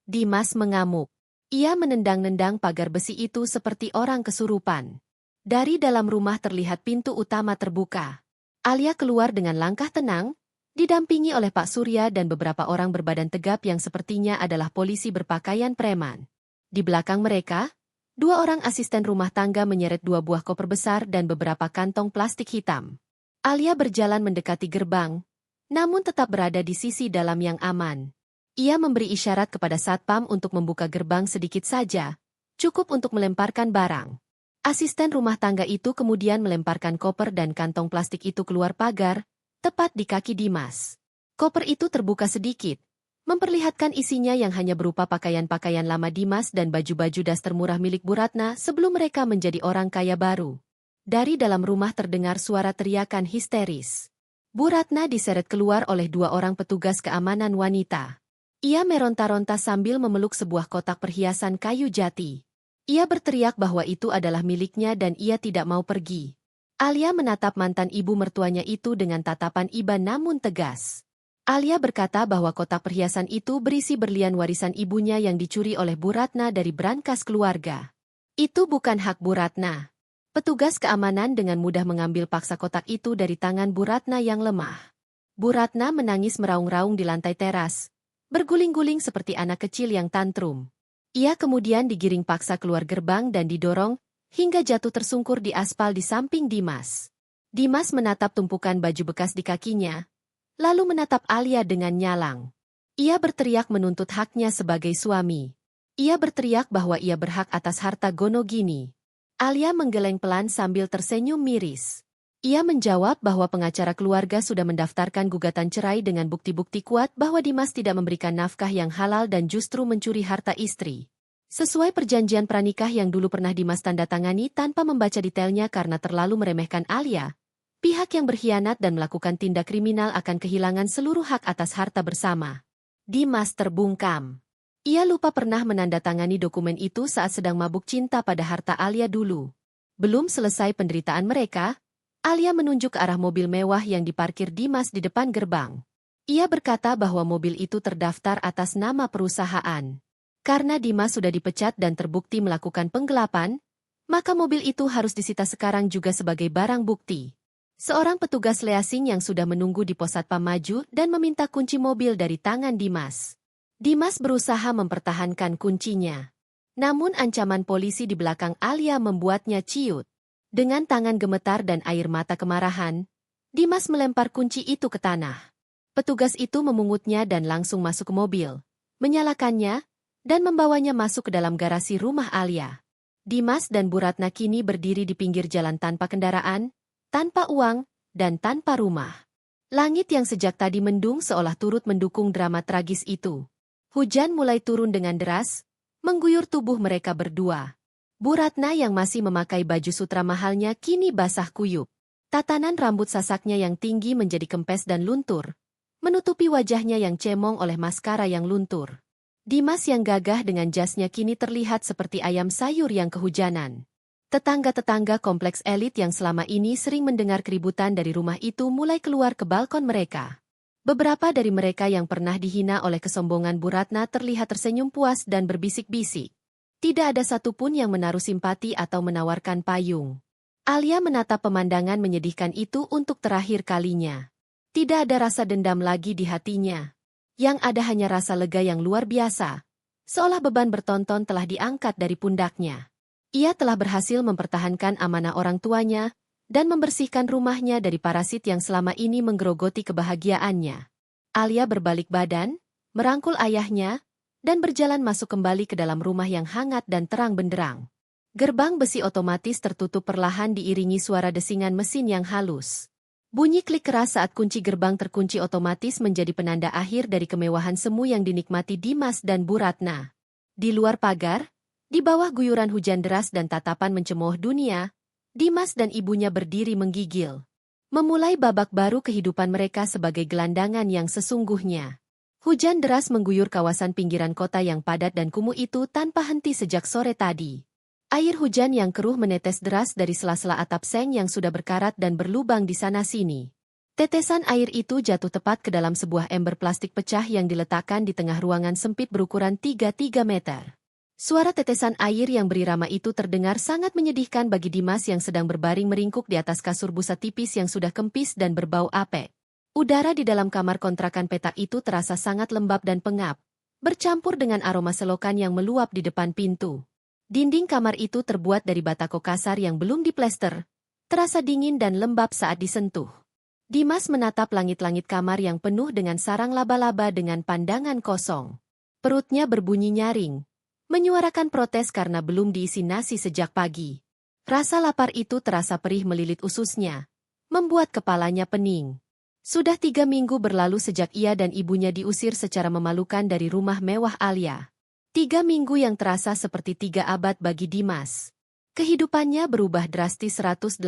Dimas mengamuk. Ia menendang-nendang pagar besi itu seperti orang kesurupan. Dari dalam rumah terlihat pintu utama terbuka. Alia keluar dengan langkah tenang, didampingi oleh Pak Surya dan beberapa orang berbadan tegap yang sepertinya adalah polisi berpakaian preman. Di belakang mereka, dua orang asisten rumah tangga menyeret dua buah koper besar dan beberapa kantong plastik hitam. Alia berjalan mendekati gerbang, namun tetap berada di sisi dalam yang aman. Ia memberi isyarat kepada Satpam untuk membuka gerbang sedikit saja, cukup untuk melemparkan barang. Asisten rumah tangga itu kemudian melemparkan koper dan kantong plastik itu keluar pagar, tepat di kaki Dimas. Koper itu terbuka sedikit, memperlihatkan isinya yang hanya berupa pakaian-pakaian lama Dimas dan baju-baju daster murah milik Bu Ratna sebelum mereka menjadi orang kaya baru. Dari dalam rumah terdengar suara teriakan histeris. Bu Ratna diseret keluar oleh dua orang petugas keamanan wanita. Ia meronta-ronta sambil memeluk sebuah kotak perhiasan kayu jati. Ia berteriak bahwa itu adalah miliknya dan ia tidak mau pergi. Alia menatap mantan ibu mertuanya itu dengan tatapan iba namun tegas. Alia berkata bahwa kotak perhiasan itu berisi berlian warisan ibunya yang dicuri oleh Bu Ratna dari brankas keluarga. Itu bukan hak Bu Ratna. Petugas keamanan dengan mudah mengambil paksa kotak itu dari tangan Bu Ratna yang lemah. Bu Ratna menangis meraung-raung di lantai teras, berguling-guling seperti anak kecil yang tantrum. Ia kemudian digiring paksa keluar gerbang dan didorong, hingga jatuh tersungkur di aspal di samping Dimas. Dimas menatap tumpukan baju bekas di kakinya, lalu menatap Alia dengan nyalang. Ia berteriak menuntut haknya sebagai suami. Ia berteriak bahwa ia berhak atas harta Gonogini. Alia menggeleng pelan sambil tersenyum miris. Ia menjawab bahwa pengacara keluarga sudah mendaftarkan gugatan cerai dengan bukti-bukti kuat bahwa Dimas tidak memberikan nafkah yang halal dan justru mencuri harta istri. Sesuai perjanjian pranikah yang dulu pernah Dimas tanda tangani tanpa membaca detailnya karena terlalu meremehkan Alia, pihak yang berkhianat dan melakukan tindak kriminal akan kehilangan seluruh hak atas harta bersama. Dimas terbungkam. Ia lupa pernah menandatangani dokumen itu saat sedang mabuk cinta pada harta Alia dulu. Belum selesai penderitaan mereka, Alia menunjuk ke arah mobil mewah yang diparkir Dimas di depan gerbang. Ia berkata bahwa mobil itu terdaftar atas nama perusahaan. Karena Dimas sudah dipecat dan terbukti melakukan penggelapan, maka mobil itu harus disita sekarang juga sebagai barang bukti. Seorang petugas leasing yang sudah menunggu di pos satpam maju dan meminta kunci mobil dari tangan Dimas. Dimas berusaha mempertahankan kuncinya. Namun ancaman polisi di belakang Alia membuatnya ciut. Dengan tangan gemetar dan air mata kemarahan, Dimas melempar kunci itu ke tanah. Petugas itu memungutnya dan langsung masuk ke mobil, menyalakannya, dan membawanya masuk ke dalam garasi rumah Alia. Dimas dan Bu Ratna kini berdiri di pinggir jalan tanpa kendaraan, tanpa uang, dan tanpa rumah. Langit yang sejak tadi mendung seolah turut mendukung drama tragis itu. Hujan mulai turun dengan deras, mengguyur tubuh mereka berdua. Bu Ratna yang masih memakai baju sutra mahalnya kini basah kuyup. Tatanan rambut sasaknya yang tinggi menjadi kempes dan luntur, menutupi wajahnya yang cemong oleh maskara yang luntur. Dimas yang gagah dengan jasnya kini terlihat seperti ayam sayur yang kehujanan. Tetangga-tetangga kompleks elit yang selama ini sering mendengar keributan dari rumah itu mulai keluar ke balkon mereka. Beberapa dari mereka yang pernah dihina oleh kesombongan Bu Ratna terlihat tersenyum puas dan berbisik-bisik. Tidak ada satupun yang menaruh simpati atau menawarkan payung. Alia menatap pemandangan menyedihkan itu untuk terakhir kalinya. Tidak ada rasa dendam lagi di hatinya. Yang ada hanya rasa lega yang luar biasa, seolah beban bertonton telah diangkat dari pundaknya. Ia telah berhasil mempertahankan amanah orang tuanya, dan membersihkan rumahnya dari parasit yang selama ini menggerogoti kebahagiaannya. Alia berbalik badan, merangkul ayahnya, dan berjalan masuk kembali ke dalam rumah yang hangat dan terang benderang. Gerbang besi otomatis tertutup perlahan diiringi suara desingan mesin yang halus. Bunyi klik keras saat kunci gerbang terkunci otomatis menjadi penanda akhir dari kemewahan semu yang dinikmati Dimas dan Bu Ratna. Di luar pagar, di bawah guyuran hujan deras dan tatapan mencemooh dunia, Dimas dan ibunya berdiri menggigil. Memulai babak baru kehidupan mereka sebagai gelandangan yang sesungguhnya. Hujan deras mengguyur kawasan pinggiran kota yang padat dan kumuh itu tanpa henti sejak sore tadi. Air hujan yang keruh menetes deras dari sela-sela atap seng yang sudah berkarat dan berlubang di sana-sini. Tetesan air itu jatuh tepat ke dalam sebuah ember plastik pecah yang diletakkan di tengah ruangan sempit berukuran 3 meter. Suara tetesan air yang berirama itu terdengar sangat menyedihkan bagi Dimas yang sedang berbaring meringkuk di atas kasur busa tipis yang sudah kempis dan berbau apek. Udara di dalam kamar kontrakan petak itu terasa sangat lembab dan pengap, bercampur dengan aroma selokan yang meluap di depan pintu. Dinding kamar itu terbuat dari batako kasar yang belum diplester, terasa dingin dan lembab saat disentuh. Dimas menatap langit-langit kamar yang penuh dengan sarang laba-laba dengan pandangan kosong. Perutnya berbunyi nyaring, menyuarakan protes karena belum diisi nasi sejak pagi. Rasa lapar itu terasa perih melilit ususnya, membuat kepalanya pening. Sudah 3 minggu berlalu sejak ia dan ibunya diusir secara memalukan dari rumah mewah Alia. 3 minggu yang terasa seperti 3 abad bagi Dimas. Kehidupannya berubah drastis 180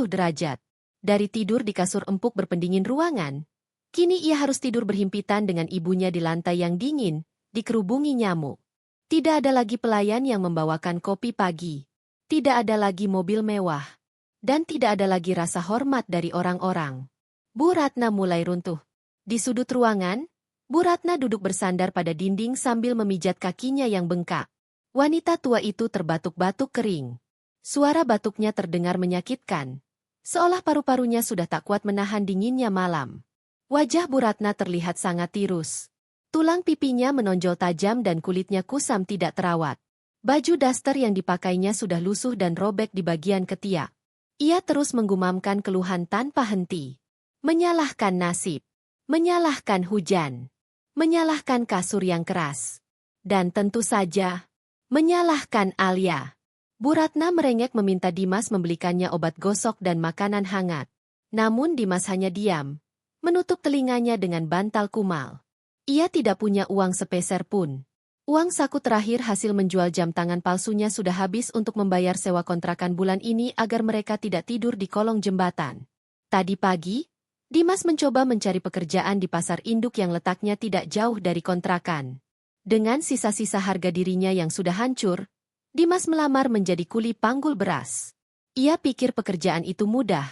derajat. Dari tidur di kasur empuk berpendingin ruangan, kini ia harus tidur berhimpitan dengan ibunya di lantai yang dingin, dikerubungi nyamuk. Tidak ada lagi pelayan yang membawakan kopi pagi. Tidak ada lagi mobil mewah. Dan tidak ada lagi rasa hormat dari orang-orang. Bu Ratna mulai runtuh. Di sudut ruangan, Bu Ratna duduk bersandar pada dinding sambil memijat kakinya yang bengkak. Wanita tua itu terbatuk-batuk kering. Suara batuknya terdengar menyakitkan, seolah paru-parunya sudah tak kuat menahan dinginnya malam. Wajah Bu Ratna terlihat sangat tirus. Tulang pipinya menonjol tajam dan kulitnya kusam tidak terawat. Baju daster yang dipakainya sudah lusuh dan robek di bagian ketiak. Ia terus menggumamkan keluhan tanpa henti. Menyalahkan nasib. Menyalahkan hujan. Menyalahkan kasur yang keras. Dan tentu saja, menyalahkan Alia. Bu Ratna merengek meminta Dimas membelikannya obat gosok dan makanan hangat. Namun Dimas hanya diam, menutup telinganya dengan bantal kumal. Ia tidak punya uang sepeser pun. Uang saku terakhir hasil menjual jam tangan palsunya sudah habis untuk membayar sewa kontrakan bulan ini agar mereka tidak tidur di kolong jembatan. Tadi pagi, Dimas mencoba mencari pekerjaan di pasar induk yang letaknya tidak jauh dari kontrakan. Dengan sisa-sisa harga dirinya yang sudah hancur, Dimas melamar menjadi kuli panggul beras. Ia pikir pekerjaan itu mudah,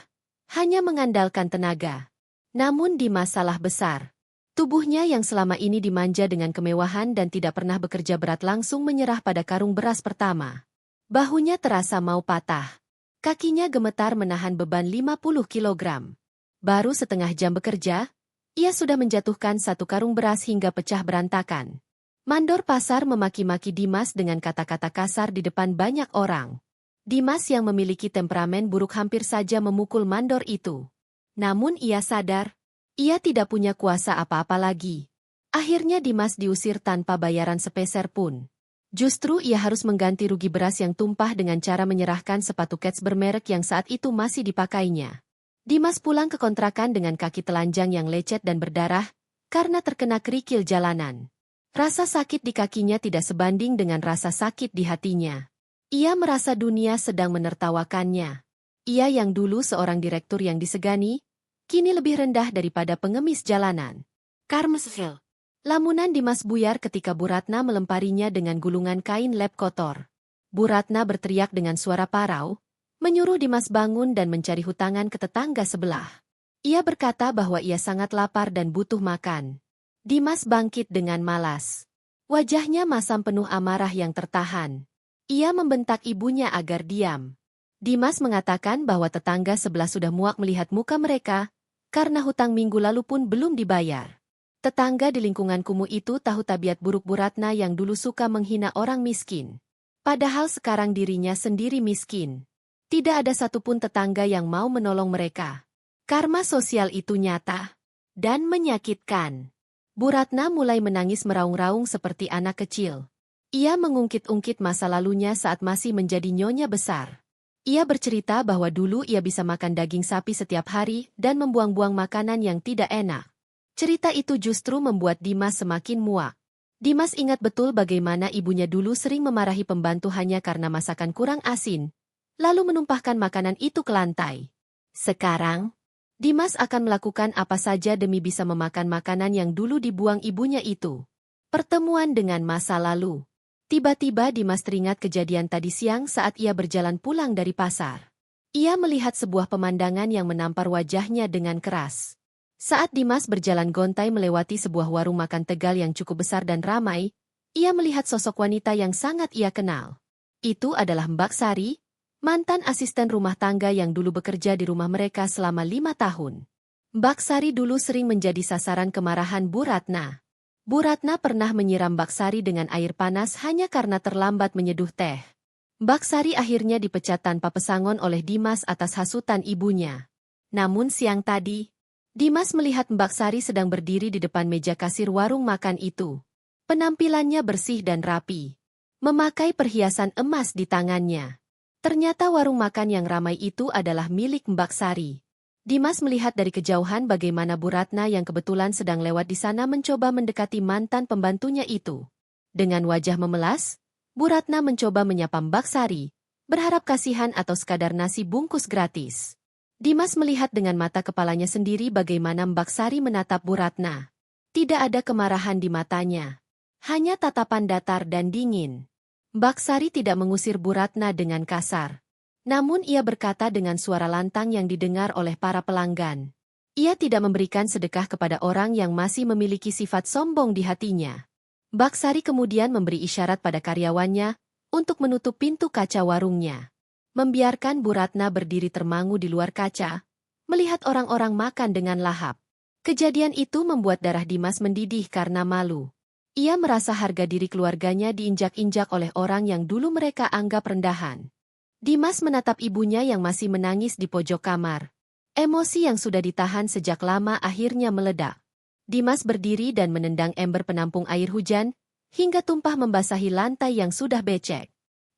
hanya mengandalkan tenaga. Namun Dimas salah besar. Tubuhnya yang selama ini dimanja dengan kemewahan dan tidak pernah bekerja berat langsung menyerah pada karung beras pertama. Bahunya terasa mau patah. Kakinya gemetar menahan beban 50 kilogram. Baru setengah jam bekerja, ia sudah menjatuhkan satu karung beras hingga pecah berantakan. Mandor pasar memaki-maki Dimas dengan kata-kata kasar di depan banyak orang. Dimas yang memiliki temperamen buruk hampir saja memukul mandor itu. Namun ia sadar, ia tidak punya kuasa apa-apa lagi. Akhirnya Dimas diusir tanpa bayaran sepeser pun. Justru ia harus mengganti rugi beras yang tumpah dengan cara menyerahkan sepatu kets bermerek yang saat itu masih dipakainya. Dimas pulang ke kontrakan dengan kaki telanjang yang lecet dan berdarah, karena terkena kerikil jalanan. Rasa sakit di kakinya tidak sebanding dengan rasa sakit di hatinya. Ia merasa dunia sedang menertawakannya. Ia yang dulu seorang direktur yang disegani, kini lebih rendah daripada pengemis jalanan. Karmesel. Lamunan Dimas buyar ketika Bu Ratna melemparinya dengan gulungan kain lap kotor. Bu Ratna berteriak dengan suara parau, menyuruh Dimas bangun dan mencari hutangan ke tetangga sebelah. Ia berkata bahwa ia sangat lapar dan butuh makan. Dimas bangkit dengan malas. Wajahnya masam penuh amarah yang tertahan. Ia membentak ibunya agar diam. Dimas mengatakan bahwa tetangga sebelah sudah muak melihat muka mereka, karena hutang minggu lalu pun belum dibayar. Tetangga di lingkungan kumuh itu tahu tabiat buruk Bu Ratna yang dulu suka menghina orang miskin. Padahal sekarang dirinya sendiri miskin. Tidak ada satupun tetangga yang mau menolong mereka. Karma sosial itu nyata dan menyakitkan. Bu Ratna mulai menangis meraung-raung seperti anak kecil. Ia mengungkit-ungkit masa lalunya saat masih menjadi nyonya besar. Ia bercerita bahwa dulu ia bisa makan daging sapi setiap hari dan membuang-buang makanan yang tidak enak. Cerita itu justru membuat Dimas semakin muak. Dimas ingat betul bagaimana ibunya dulu sering memarahi pembantu hanya karena masakan kurang asin, lalu menumpahkan makanan itu ke lantai. Sekarang, Dimas akan melakukan apa saja demi bisa memakan makanan yang dulu dibuang ibunya itu. Pertemuan dengan masa lalu. Tiba-tiba Dimas teringat kejadian tadi siang saat ia berjalan pulang dari pasar. Ia melihat sebuah pemandangan yang menampar wajahnya dengan keras. Saat Dimas berjalan gontai melewati sebuah warung makan Tegal yang cukup besar dan ramai, ia melihat sosok wanita yang sangat ia kenal. Itu adalah Mbak Sari, mantan asisten rumah tangga yang dulu bekerja di rumah mereka selama 5 tahun. Mbak Sari dulu sering menjadi sasaran kemarahan Bu Ratna. Bu Ratna pernah menyiram Mbak Sari dengan air panas hanya karena terlambat menyeduh teh. Mbak Sari akhirnya dipecat tanpa pesangon oleh Dimas atas hasutan ibunya. Namun siang tadi, Dimas melihat Mbak Sari sedang berdiri di depan meja kasir warung makan itu. Penampilannya bersih dan rapi. Memakai perhiasan emas di tangannya. Ternyata warung makan yang ramai itu adalah milik Mbak Sari. Dimas melihat dari kejauhan bagaimana Bu Ratna yang kebetulan sedang lewat di sana mencoba mendekati mantan pembantunya itu. Dengan wajah memelas, Bu Ratna mencoba menyapa Mbak Sari, berharap kasihan atau sekadar nasi bungkus gratis. Dimas melihat dengan mata kepalanya sendiri bagaimana Mbak Sari menatap Bu Ratna. Tidak ada kemarahan di matanya. Hanya tatapan datar dan dingin. Mbak Sari tidak mengusir Bu Ratna dengan kasar. Namun ia berkata dengan suara lantang yang didengar oleh para pelanggan. Ia tidak memberikan sedekah kepada orang yang masih memiliki sifat sombong di hatinya. Mbak Sari kemudian memberi isyarat pada karyawannya untuk menutup pintu kaca warungnya. membiarkan Bu Ratna berdiri termangu di luar kaca, melihat orang-orang makan dengan lahap. Kejadian itu membuat darah Dimas mendidih karena malu. Ia merasa harga diri keluarganya diinjak-injak oleh orang yang dulu mereka anggap rendahan. Dimas menatap ibunya yang masih menangis di pojok kamar. Emosi yang sudah ditahan sejak lama akhirnya meledak. Dimas berdiri dan menendang ember penampung air hujan, hingga tumpah membasahi lantai yang sudah becek.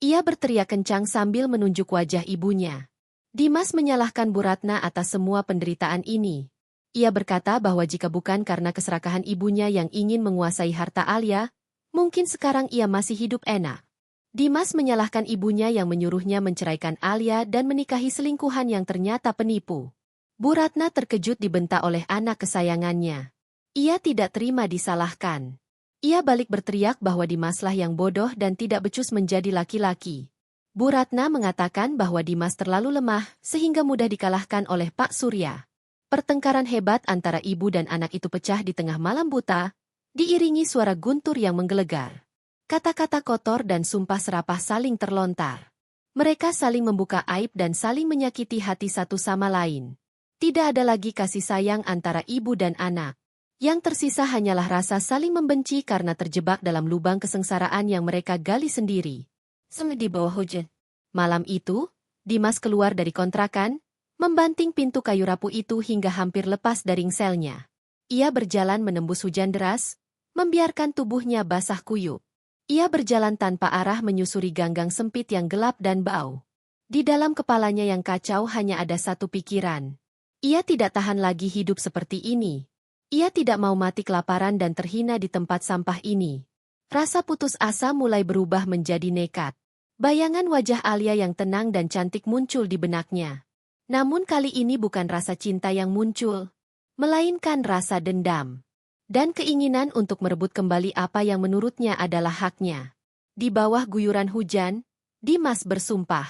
Ia berteriak kencang sambil menunjuk wajah ibunya. Dimas menyalahkan Bu Ratna atas semua penderitaan ini. Ia berkata bahwa jika bukan karena keserakahan ibunya yang ingin menguasai harta Alia, mungkin sekarang ia masih hidup enak. Dimas menyalahkan ibunya yang menyuruhnya menceraikan Alia dan menikahi selingkuhan yang ternyata penipu. Bu Ratna terkejut dibentak oleh anak kesayangannya. Ia tidak terima disalahkan. Ia balik berteriak bahwa Dimaslah yang bodoh dan tidak becus menjadi laki-laki. Bu Ratna mengatakan bahwa Dimas terlalu lemah sehingga mudah dikalahkan oleh Pak Surya. Pertengkaran hebat antara ibu dan anak itu pecah di tengah malam buta, diiringi suara guntur yang menggelegar. Kata-kata kotor dan sumpah serapah saling terlontar. Mereka saling membuka aib dan saling menyakiti hati satu sama lain. Tidak ada lagi kasih sayang antara ibu dan anak. Yang tersisa hanyalah rasa saling membenci karena terjebak dalam lubang kesengsaraan yang mereka gali sendiri. Di bawah hujan. Malam itu, Dimas keluar dari kontrakan, membanting pintu kayu rapuh itu hingga hampir lepas dari selnya. Ia berjalan menembus hujan deras, membiarkan tubuhnya basah kuyup. Ia berjalan tanpa arah menyusuri ganggang sempit yang gelap dan bau. Di dalam kepalanya yang kacau hanya ada satu pikiran. Ia tidak tahan lagi hidup seperti ini. Ia tidak mau mati kelaparan dan terhina di tempat sampah ini. Rasa putus asa mulai berubah menjadi nekat. Bayangan wajah Alia yang tenang dan cantik muncul di benaknya. Namun kali ini bukan rasa cinta yang muncul, melainkan rasa dendam. Dan keinginan untuk merebut kembali apa yang menurutnya adalah haknya. Di bawah guyuran hujan, Dimas bersumpah.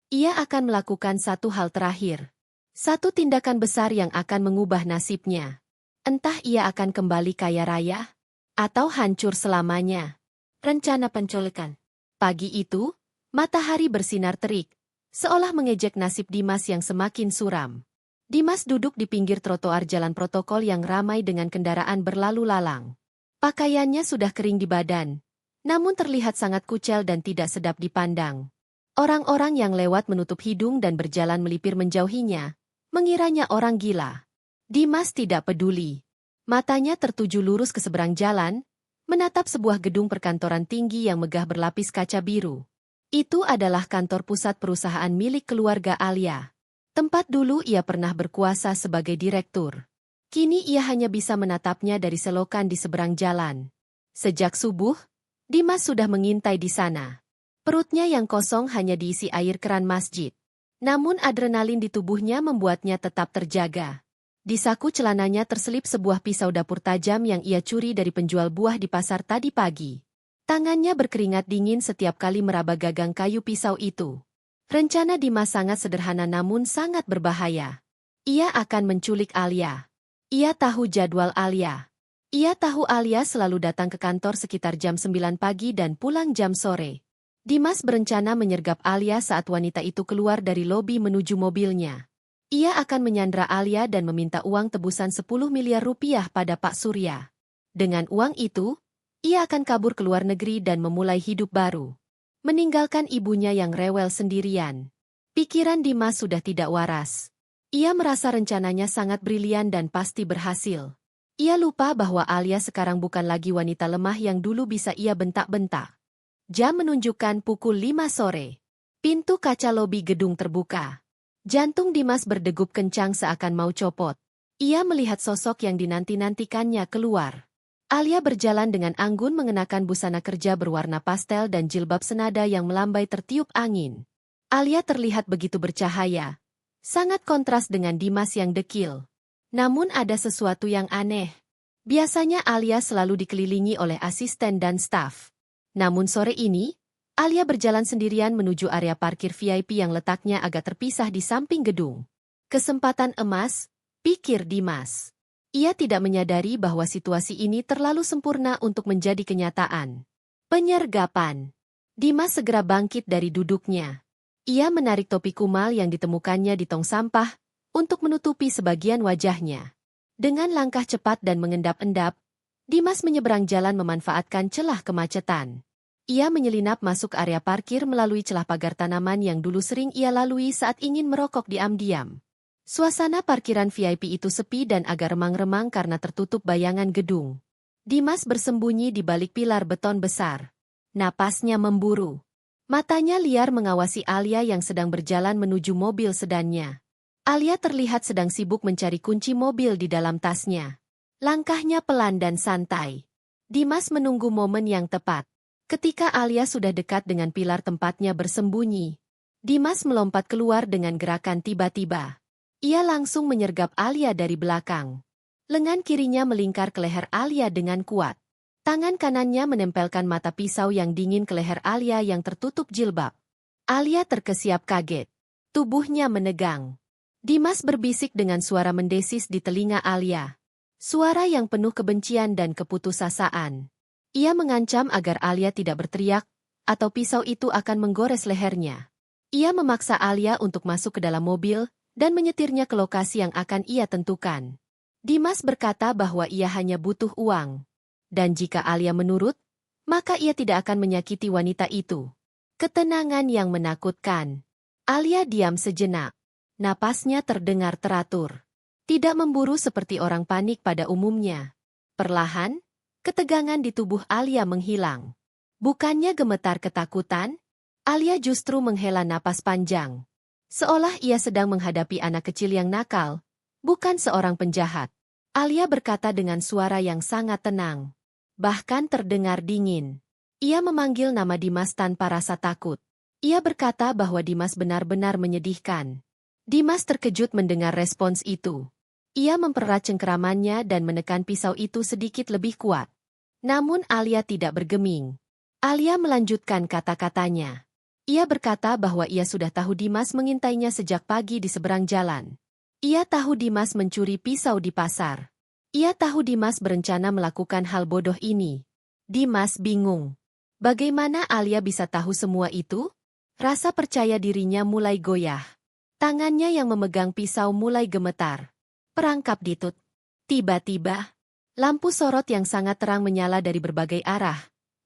Ia akan melakukan satu hal terakhir. Satu tindakan besar yang akan mengubah nasibnya. Entah ia akan kembali kaya raya, atau hancur selamanya. Rencana penculikan. Pagi itu, matahari bersinar terik, seolah mengejek nasib Dimas yang semakin suram. Dimas duduk di pinggir trotoar jalan protokol yang ramai dengan kendaraan berlalu lalang. Pakaiannya sudah kering di badan, namun terlihat sangat kucel dan tidak sedap dipandang. Orang-orang yang lewat menutup hidung dan berjalan melipir menjauhinya, mengiranya orang gila. Dimas tidak peduli. Matanya tertuju lurus ke seberang jalan, menatap sebuah gedung perkantoran tinggi yang megah berlapis kaca biru. Itu adalah kantor pusat perusahaan milik keluarga Alia. Tempat dulu ia pernah berkuasa sebagai direktur. Kini ia hanya bisa menatapnya dari selokan di seberang jalan. Sejak subuh, Dimas sudah mengintai di sana. Perutnya yang kosong hanya diisi air keran masjid. Namun adrenalin di tubuhnya membuatnya tetap terjaga. Di saku celananya terselip sebuah pisau dapur tajam yang ia curi dari penjual buah di pasar tadi pagi. Tangannya berkeringat dingin setiap kali meraba gagang kayu pisau itu. Rencana Dimas sangat sederhana namun sangat berbahaya. Ia akan menculik Alia. Ia tahu jadwal Alia. Ia tahu Alia selalu datang ke kantor sekitar jam 9 pagi dan pulang jam sore. Dimas berencana menyergap Alia saat wanita itu keluar dari lobi menuju mobilnya. Ia akan menyandra Alia dan meminta uang tebusan 10 miliar rupiah pada Pak Surya. Dengan uang itu, ia akan kabur ke luar negeri dan memulai hidup baru. Meninggalkan ibunya yang rewel sendirian. Pikiran Dimas sudah tidak waras. Ia merasa rencananya sangat brilian dan pasti berhasil. Ia lupa bahwa Alia sekarang bukan lagi wanita lemah yang dulu bisa ia bentak-bentak. Jam menunjukkan pukul 5 sore. Pintu kaca lobi gedung terbuka. Jantung Dimas berdegup kencang seakan mau copot. Ia melihat sosok yang dinanti-nantikannya keluar. Alia berjalan dengan anggun mengenakan busana kerja berwarna pastel dan jilbab senada yang melambai tertiup angin. Alia terlihat begitu bercahaya. Sangat kontras dengan Dimas yang dekil. Namun ada sesuatu yang aneh. Biasanya Alia selalu dikelilingi oleh asisten dan staf. Namun sore ini, Alia berjalan sendirian menuju area parkir VIP yang letaknya agak terpisah di samping gedung. Kesempatan emas, pikir Dimas. Ia tidak menyadari bahwa situasi ini terlalu sempurna untuk menjadi kenyataan. Penyergapan. Dimas segera bangkit dari duduknya. Ia menarik topi kumal yang ditemukannya di tong sampah untuk menutupi sebagian wajahnya. Dengan langkah cepat dan mengendap-endap, Dimas menyeberang jalan memanfaatkan celah kemacetan. Ia menyelinap masuk area parkir melalui celah pagar tanaman yang dulu sering ia lalui saat ingin merokok diam-diam. Suasana parkiran VIP itu sepi dan agak remang-remang karena tertutup bayangan gedung. Dimas bersembunyi di balik pilar beton besar. Napasnya memburu. Matanya liar mengawasi Alia yang sedang berjalan menuju mobil sedannya. Alia terlihat sedang sibuk mencari kunci mobil di dalam tasnya. Langkahnya pelan dan santai. Dimas menunggu momen yang tepat. Ketika Alia sudah dekat dengan pilar tempatnya bersembunyi, Dimas melompat keluar dengan gerakan tiba-tiba. Ia langsung menyergap Alia dari belakang. Lengan kirinya melingkar ke leher Alia dengan kuat. Tangan kanannya menempelkan mata pisau yang dingin ke leher Alia yang tertutup jilbab. Alia terkesiap kaget. Tubuhnya menegang. Dimas berbisik dengan suara mendesis di telinga Alia. Suara yang penuh kebencian dan keputusasaan. Ia mengancam agar Alia tidak berteriak, atau pisau itu akan menggores lehernya. Ia memaksa Alia untuk masuk ke dalam mobil, dan menyetirnya ke lokasi yang akan ia tentukan. Dimas berkata bahwa ia hanya butuh uang. Dan jika Alia menurut, maka ia tidak akan menyakiti wanita itu. Ketenangan yang menakutkan. Alia diam sejenak. Napasnya terdengar teratur. Tidak memburu seperti orang panik pada umumnya. Perlahan, ketegangan di tubuh Alia menghilang. Bukannya gemetar ketakutan, Alia justru menghela napas panjang. Seolah ia sedang menghadapi anak kecil yang nakal, bukan seorang penjahat. Alia berkata dengan suara yang sangat tenang. Bahkan terdengar dingin. Ia memanggil nama Dimas tanpa rasa takut. Ia berkata bahwa Dimas benar-benar menyedihkan. Dimas terkejut mendengar respons itu. Ia mempererat cengkeramannya dan menekan pisau itu sedikit lebih kuat. Namun Alia tidak bergeming. Alia melanjutkan kata-katanya. Ia berkata bahwa ia sudah tahu Dimas mengintainya sejak pagi di seberang jalan. Ia tahu Dimas mencuri pisau di pasar. Ia tahu Dimas berencana melakukan hal bodoh ini. Dimas bingung. Bagaimana Alia bisa tahu semua itu? Rasa percaya dirinya mulai goyah. Tangannya yang memegang pisau mulai gemetar. Perangkap ditut. Tiba-tiba, lampu sorot yang sangat terang menyala dari berbagai arah,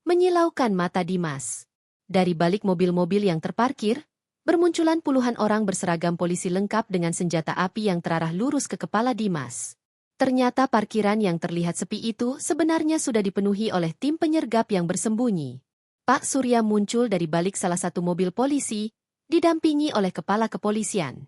menyilaukan mata Dimas. Dari balik mobil-mobil yang terparkir, bermunculan puluhan orang berseragam polisi lengkap dengan senjata api yang terarah lurus ke kepala Dimas. Ternyata parkiran yang terlihat sepi itu sebenarnya sudah dipenuhi oleh tim penyergap yang bersembunyi. Pak Surya muncul dari balik salah satu mobil polisi, didampingi oleh kepala kepolisian.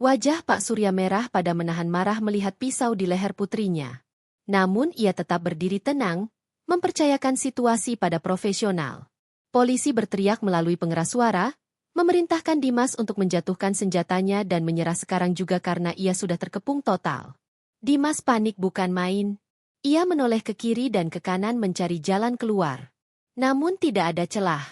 Wajah Pak Surya merah pada menahan marah melihat pisau di leher putrinya. Namun ia tetap berdiri tenang, mempercayakan situasi pada profesional. Polisi berteriak melalui pengeras suara, memerintahkan Dimas untuk menjatuhkan senjatanya dan menyerah sekarang juga karena ia sudah terkepung total. Dimas panik bukan main. Ia menoleh ke kiri dan ke kanan mencari jalan keluar. Namun tidak ada celah.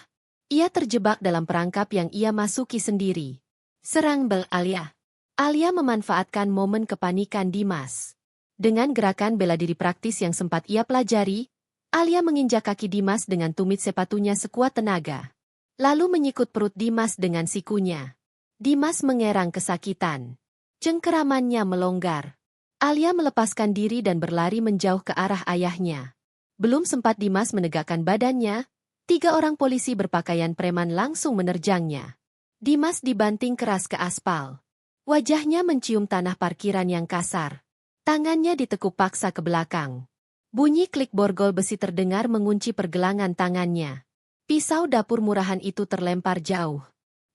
Ia terjebak dalam perangkap yang ia masuki sendiri. Serang bel Alia. Alia memanfaatkan momen kepanikan Dimas. Dengan gerakan bela diri praktis yang sempat ia pelajari, Alia menginjak kaki Dimas dengan tumit sepatunya sekuat tenaga. Lalu menyikut perut Dimas dengan sikunya. Dimas mengerang kesakitan. Cengkeramannya melonggar. Alia melepaskan diri dan berlari menjauh ke arah ayahnya. Belum sempat Dimas menegakkan badannya, 3 orang polisi berpakaian preman langsung menerjangnya. Dimas dibanting keras ke aspal. Wajahnya mencium tanah parkiran yang kasar. Tangannya ditekuk paksa ke belakang. Bunyi klik borgol besi terdengar mengunci pergelangan tangannya. Pisau dapur murahan itu terlempar jauh.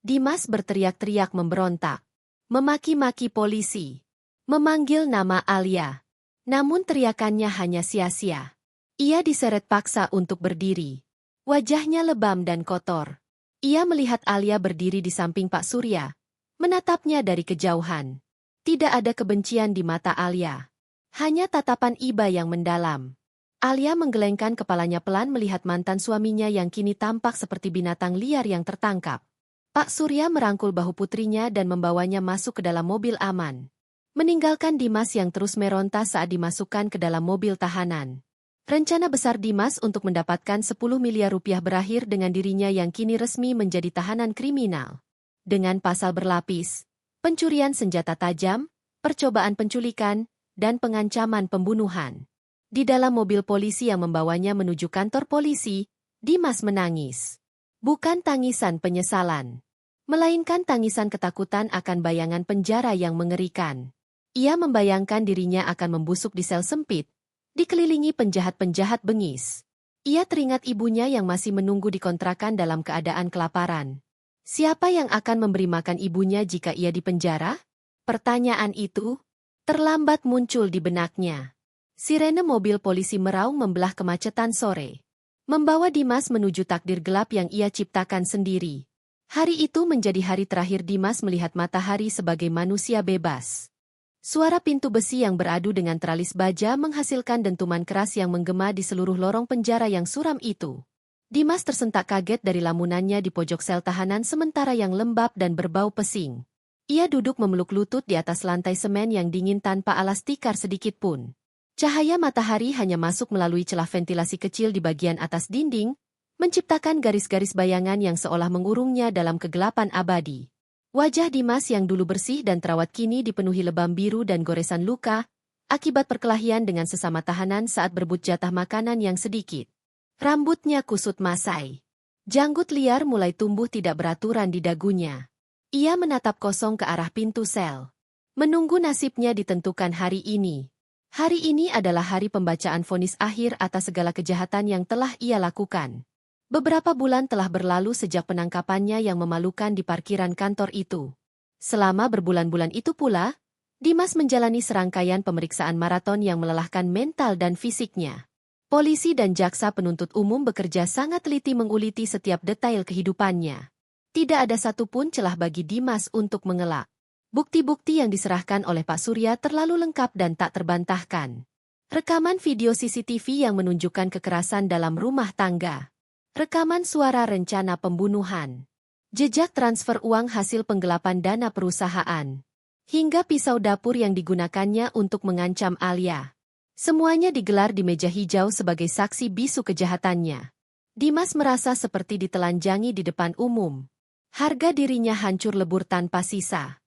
Dimas berteriak-teriak memberontak. Memaki-maki polisi. Memanggil nama Alia. Namun teriakannya hanya sia-sia. Ia diseret paksa untuk berdiri. Wajahnya lebam dan kotor. Ia melihat Alia berdiri di samping Pak Surya, menatapnya dari kejauhan. Tidak ada kebencian di mata Alia. Hanya tatapan iba yang mendalam. Alia menggelengkan kepalanya pelan melihat mantan suaminya yang kini tampak seperti binatang liar yang tertangkap. Pak Surya merangkul bahu putrinya dan membawanya masuk ke dalam mobil aman. Meninggalkan Dimas yang terus meronta saat dimasukkan ke dalam mobil tahanan. Rencana besar Dimas untuk mendapatkan 10 miliar rupiah berakhir dengan dirinya yang kini resmi menjadi tahanan kriminal. dengan pasal berlapis, pencurian senjata tajam, percobaan penculikan, dan pengancaman pembunuhan. Di dalam mobil polisi yang membawanya menuju kantor polisi, Dimas menangis. Bukan tangisan penyesalan, melainkan tangisan ketakutan akan bayangan penjara yang mengerikan. Ia membayangkan dirinya akan membusuk di sel sempit, dikelilingi penjahat-penjahat bengis. Ia teringat ibunya yang masih menunggu di kontrakan dalam keadaan kelaparan. Siapa yang akan memberi makan ibunya jika ia dipenjara? Pertanyaan itu terlambat muncul di benaknya. Sirene mobil polisi meraung membelah kemacetan sore, membawa Dimas menuju takdir gelap yang ia ciptakan sendiri. Hari itu menjadi hari terakhir Dimas melihat matahari sebagai manusia bebas. Suara pintu besi yang beradu dengan teralis baja menghasilkan dentuman keras yang menggema di seluruh lorong penjara yang suram itu. Dimas tersentak kaget dari lamunannya di pojok sel tahanan sementara yang lembab dan berbau pesing. Ia duduk memeluk lutut di atas lantai semen yang dingin tanpa alas tikar sedikitpun. Cahaya matahari hanya masuk melalui celah ventilasi kecil di bagian atas dinding, menciptakan garis-garis bayangan yang seolah mengurungnya dalam kegelapan abadi. Wajah Dimas yang dulu bersih dan terawat kini dipenuhi lebam biru dan goresan luka, akibat perkelahian dengan sesama tahanan saat berebut jatah makanan yang sedikit. Rambutnya kusut masai. Janggut liar mulai tumbuh tidak beraturan di dagunya. Ia menatap kosong ke arah pintu sel. Menunggu nasibnya ditentukan hari ini. Hari ini adalah hari pembacaan vonis akhir atas segala kejahatan yang telah ia lakukan. Beberapa bulan telah berlalu sejak penangkapannya yang memalukan di parkiran kantor itu. Selama berbulan-bulan itu pula, Dimas menjalani serangkaian pemeriksaan maraton yang melelahkan mental dan fisiknya. Polisi dan jaksa penuntut umum bekerja sangat teliti menguliti setiap detail kehidupannya. Tidak ada satupun celah bagi Dimas untuk mengelak. Bukti-bukti yang diserahkan oleh Pak Surya terlalu lengkap dan tak terbantahkan. Rekaman video CCTV yang menunjukkan kekerasan dalam rumah tangga. Rekaman suara rencana pembunuhan. Jejak transfer uang hasil penggelapan dana perusahaan. Hingga pisau dapur yang digunakannya untuk mengancam Alia. Semuanya digelar di meja hijau sebagai saksi bisu kejahatannya. Dimas merasa seperti ditelanjangi di depan umum. Harga dirinya hancur lebur tanpa sisa.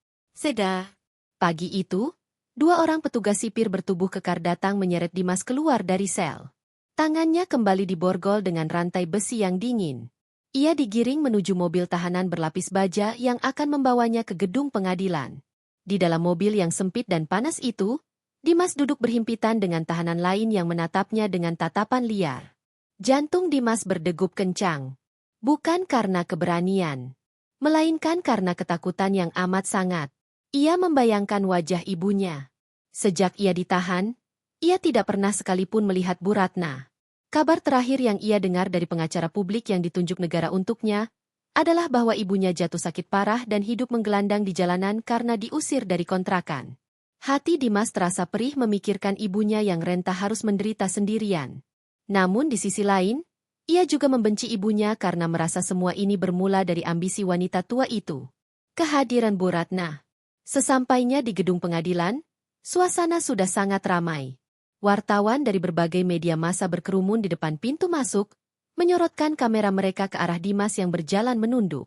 Pagi itu, 2 orang petugas sipir bertubuh kekar datang menyeret Dimas keluar dari sel. Tangannya kembali diborgol dengan rantai besi yang dingin. Ia digiring menuju mobil tahanan berlapis baja yang akan membawanya ke gedung pengadilan. Di dalam mobil yang sempit dan panas itu, Dimas duduk berhimpitan dengan tahanan lain yang menatapnya dengan tatapan liar. Jantung Dimas berdegup kencang. Bukan karena keberanian, melainkan karena ketakutan yang amat sangat. Ia membayangkan wajah ibunya. Sejak ia ditahan, ia tidak pernah sekalipun melihat Bu Ratna. Kabar terakhir yang ia dengar dari pengacara publik yang ditunjuk negara untuknya adalah bahwa ibunya jatuh sakit parah dan hidup menggelandang di jalanan karena diusir dari kontrakan. Hati Dimas terasa perih memikirkan ibunya yang renta harus menderita sendirian. Namun di sisi lain, ia juga membenci ibunya karena merasa semua ini bermula dari ambisi wanita tua itu. Kehadiran Bu Ratna. Sesampainya di gedung pengadilan, suasana sudah sangat ramai. Wartawan dari berbagai media massa berkerumun di depan pintu masuk, menyorotkan kamera mereka ke arah Dimas yang berjalan menunduk.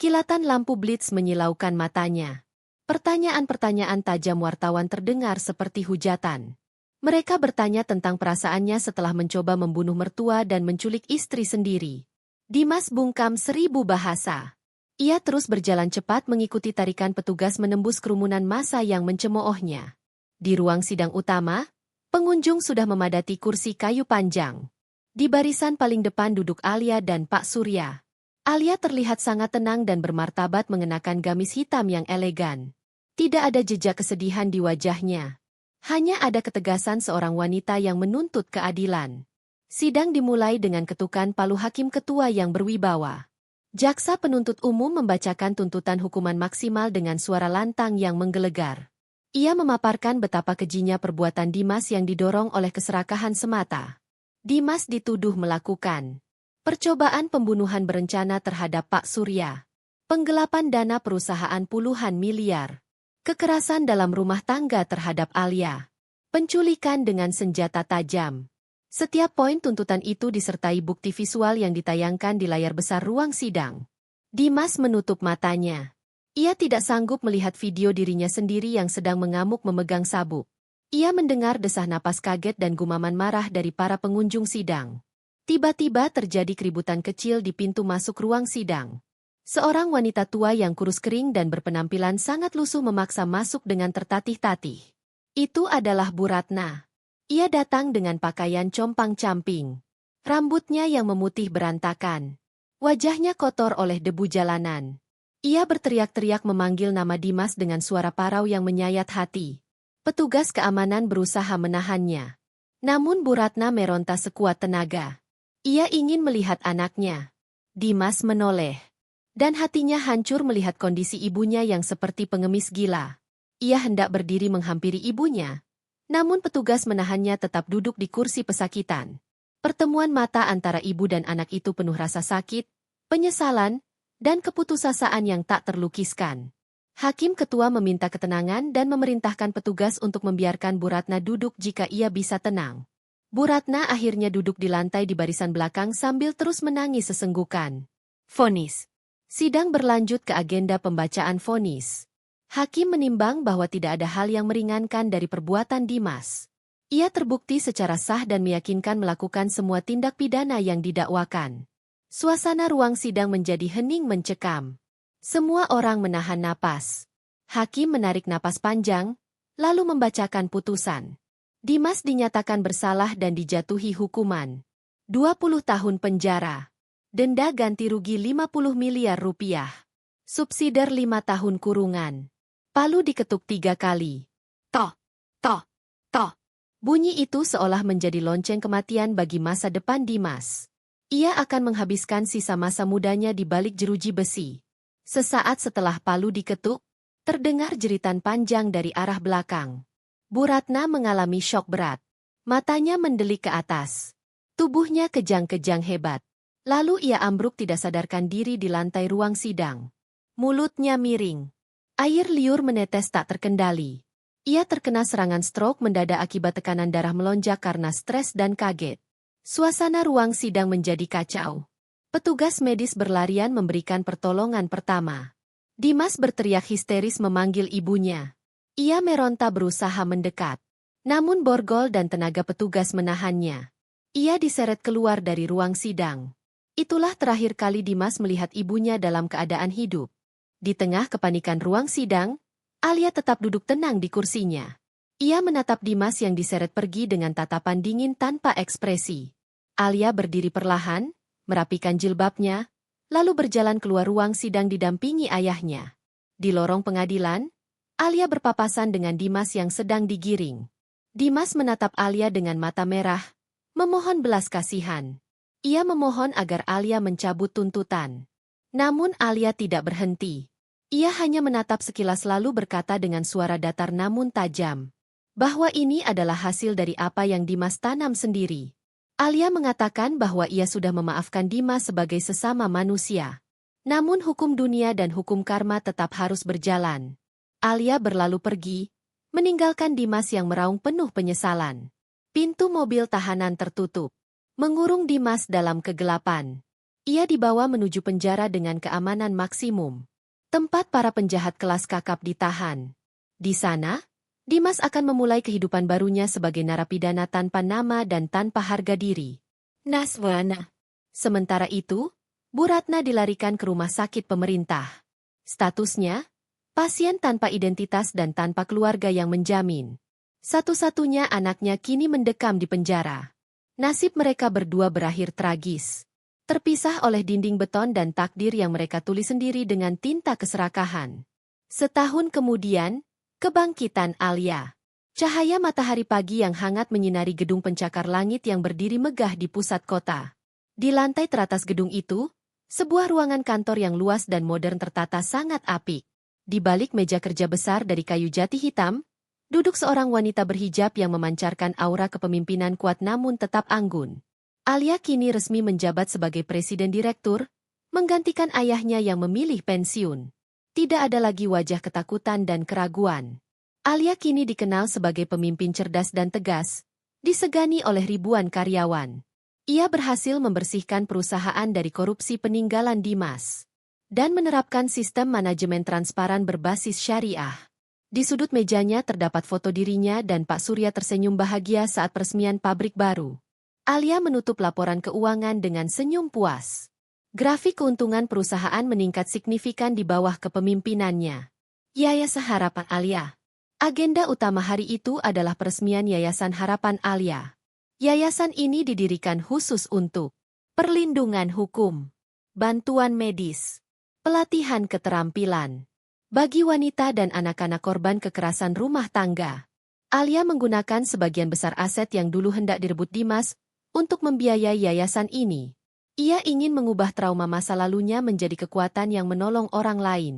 Kilatan lampu blitz menyilaukan matanya. Pertanyaan-pertanyaan tajam wartawan terdengar seperti hujatan. Mereka bertanya tentang perasaannya setelah mencoba membunuh mertua dan menculik istri sendiri. Dimas bungkam 1000 bahasa. Ia terus berjalan cepat mengikuti tarikan petugas menembus kerumunan massa yang mencemoohnya. Di ruang sidang utama, pengunjung sudah memadati kursi kayu panjang. Di barisan paling depan duduk Alia dan Pak Surya. Alia terlihat sangat tenang dan bermartabat mengenakan gamis hitam yang elegan. Tidak ada jejak kesedihan di wajahnya. Hanya ada ketegasan seorang wanita yang menuntut keadilan. Sidang dimulai dengan ketukan palu hakim ketua yang berwibawa. Jaksa penuntut umum membacakan tuntutan hukuman maksimal dengan suara lantang yang menggelegar. Ia memaparkan betapa kejinya perbuatan Dimas yang didorong oleh keserakahan semata. Dimas dituduh melakukan percobaan pembunuhan berencana terhadap Pak Surya, penggelapan dana perusahaan puluhan miliar, kekerasan dalam rumah tangga terhadap Alia, penculikan dengan senjata tajam. Setiap poin tuntutan itu disertai bukti visual yang ditayangkan di layar besar ruang sidang. Dimas menutup matanya. Ia tidak sanggup melihat video dirinya sendiri yang sedang mengamuk memegang sabuk. Ia mendengar desah napas kaget dan gumaman marah dari para pengunjung sidang. Tiba-tiba terjadi keributan kecil di pintu masuk ruang sidang. Seorang wanita tua yang kurus kering dan berpenampilan sangat lusuh memaksa masuk dengan tertatih-tatih. Itu adalah Bu Ratna. Ia datang dengan pakaian compang-camping. Rambutnya yang memutih berantakan. Wajahnya kotor oleh debu jalanan. Ia berteriak-teriak memanggil nama Dimas dengan suara parau yang menyayat hati. Petugas keamanan berusaha menahannya. Namun Bu Ratna meronta sekuat tenaga. Ia ingin melihat anaknya. Dimas menoleh. Dan hatinya hancur melihat kondisi ibunya yang seperti pengemis gila. Ia hendak berdiri menghampiri ibunya. Namun petugas menahannya tetap duduk di kursi pesakitan. Pertemuan mata antara ibu dan anak itu penuh rasa sakit, penyesalan, dan keputusasaan yang tak terlukiskan. Hakim ketua meminta ketenangan dan memerintahkan petugas untuk membiarkan Bu Ratna duduk jika ia bisa tenang. Bu Ratna akhirnya duduk di lantai di barisan belakang sambil terus menangis sesenggukan. Vonis. Sidang berlanjut ke agenda pembacaan vonis. Hakim menimbang bahwa tidak ada hal yang meringankan dari perbuatan Dimas. Ia terbukti secara sah dan meyakinkan melakukan semua tindak pidana yang didakwakan. Suasana ruang sidang menjadi hening mencekam. Semua orang menahan napas. Hakim menarik napas panjang, lalu membacakan putusan. Dimas dinyatakan bersalah dan dijatuhi hukuman 20 tahun penjara. Denda ganti rugi 50 miliar rupiah. Subsidiar 5 tahun kurungan. Palu diketuk 3 kali. Toh, toh, toh. Bunyi itu seolah menjadi lonceng kematian bagi masa depan Dimas. Ia akan menghabiskan sisa masa mudanya di balik jeruji besi. Sesaat setelah palu diketuk, terdengar jeritan panjang dari arah belakang. Bu Ratna mengalami syok berat. Matanya mendelik ke atas. Tubuhnya kejang-kejang hebat. Lalu ia ambruk tidak sadarkan diri di lantai ruang sidang. Mulutnya miring. Air liur menetes tak terkendali. Ia terkena serangan stroke mendadak akibat tekanan darah melonjak karena stres dan kaget. Suasana ruang sidang menjadi kacau. Petugas medis berlarian memberikan pertolongan pertama. Dimas berteriak histeris memanggil ibunya. Ia meronta berusaha mendekat. Namun borgol dan tenaga petugas menahannya. Ia diseret keluar dari ruang sidang. Itulah terakhir kali Dimas melihat ibunya dalam keadaan hidup. Di tengah kepanikan ruang sidang, Alia tetap duduk tenang di kursinya. Ia menatap Dimas yang diseret pergi dengan tatapan dingin tanpa ekspresi. Alia berdiri perlahan, merapikan jilbabnya, lalu berjalan keluar ruang sidang didampingi ayahnya. Di lorong pengadilan, Alia berpapasan dengan Dimas yang sedang digiring. Dimas menatap Alia dengan mata merah, memohon belas kasihan. Ia memohon agar Alia mencabut tuntutan. Namun Alia tidak berhenti. Ia hanya menatap sekilas lalu berkata dengan suara datar namun tajam, bahwa ini adalah hasil dari apa yang Dimas tanam sendiri. Alia mengatakan bahwa ia sudah memaafkan Dimas sebagai sesama manusia. Namun hukum dunia dan hukum karma tetap harus berjalan. Alia berlalu pergi, meninggalkan Dimas yang meraung penuh penyesalan. Pintu mobil tahanan tertutup, mengurung Dimas dalam kegelapan. Ia dibawa menuju penjara dengan keamanan maksimum. Tempat para penjahat kelas kakap ditahan. Di sana, Dimas akan memulai kehidupan barunya sebagai narapidana tanpa nama dan tanpa harga diri. Naswana. Sementara itu, Bu Ratna dilarikan ke rumah sakit pemerintah. Statusnya, pasien tanpa identitas dan tanpa keluarga yang menjamin. Satu-satunya anaknya kini mendekam di penjara. Nasib mereka berdua berakhir tragis. Terpisah oleh dinding beton dan takdir yang mereka tulis sendiri dengan tinta keserakahan. Setahun kemudian, kebangkitan Alia. Cahaya matahari pagi yang hangat menyinari gedung pencakar langit yang berdiri megah di pusat kota. Di lantai teratas gedung itu, sebuah ruangan kantor yang luas dan modern tertata sangat apik. Di balik meja kerja besar dari kayu jati hitam, duduk seorang wanita berhijab yang memancarkan aura kepemimpinan kuat namun tetap anggun. Alia kini resmi menjabat sebagai presiden direktur, menggantikan ayahnya yang memilih pensiun. Tidak ada lagi wajah ketakutan dan keraguan. Alia kini dikenal sebagai pemimpin cerdas dan tegas, disegani oleh ribuan karyawan. Ia berhasil membersihkan perusahaan dari korupsi peninggalan Dimas. dan menerapkan sistem manajemen transparan berbasis syariah. Di sudut mejanya terdapat foto dirinya dan Pak Surya tersenyum bahagia saat peresmian pabrik baru. Alia menutup laporan keuangan dengan senyum puas. Grafik keuntungan perusahaan meningkat signifikan di bawah kepemimpinannya. Yayasan Harapan Alia. Agenda utama hari itu adalah peresmian Yayasan Harapan Alia. Yayasan ini didirikan khusus untuk perlindungan hukum, bantuan medis, pelatihan keterampilan bagi wanita dan anak-anak korban kekerasan rumah tangga. Alia menggunakan sebagian besar aset yang dulu hendak direbut Dimas untuk membiayai yayasan ini. Ia ingin mengubah trauma masa lalunya menjadi kekuatan yang menolong orang lain.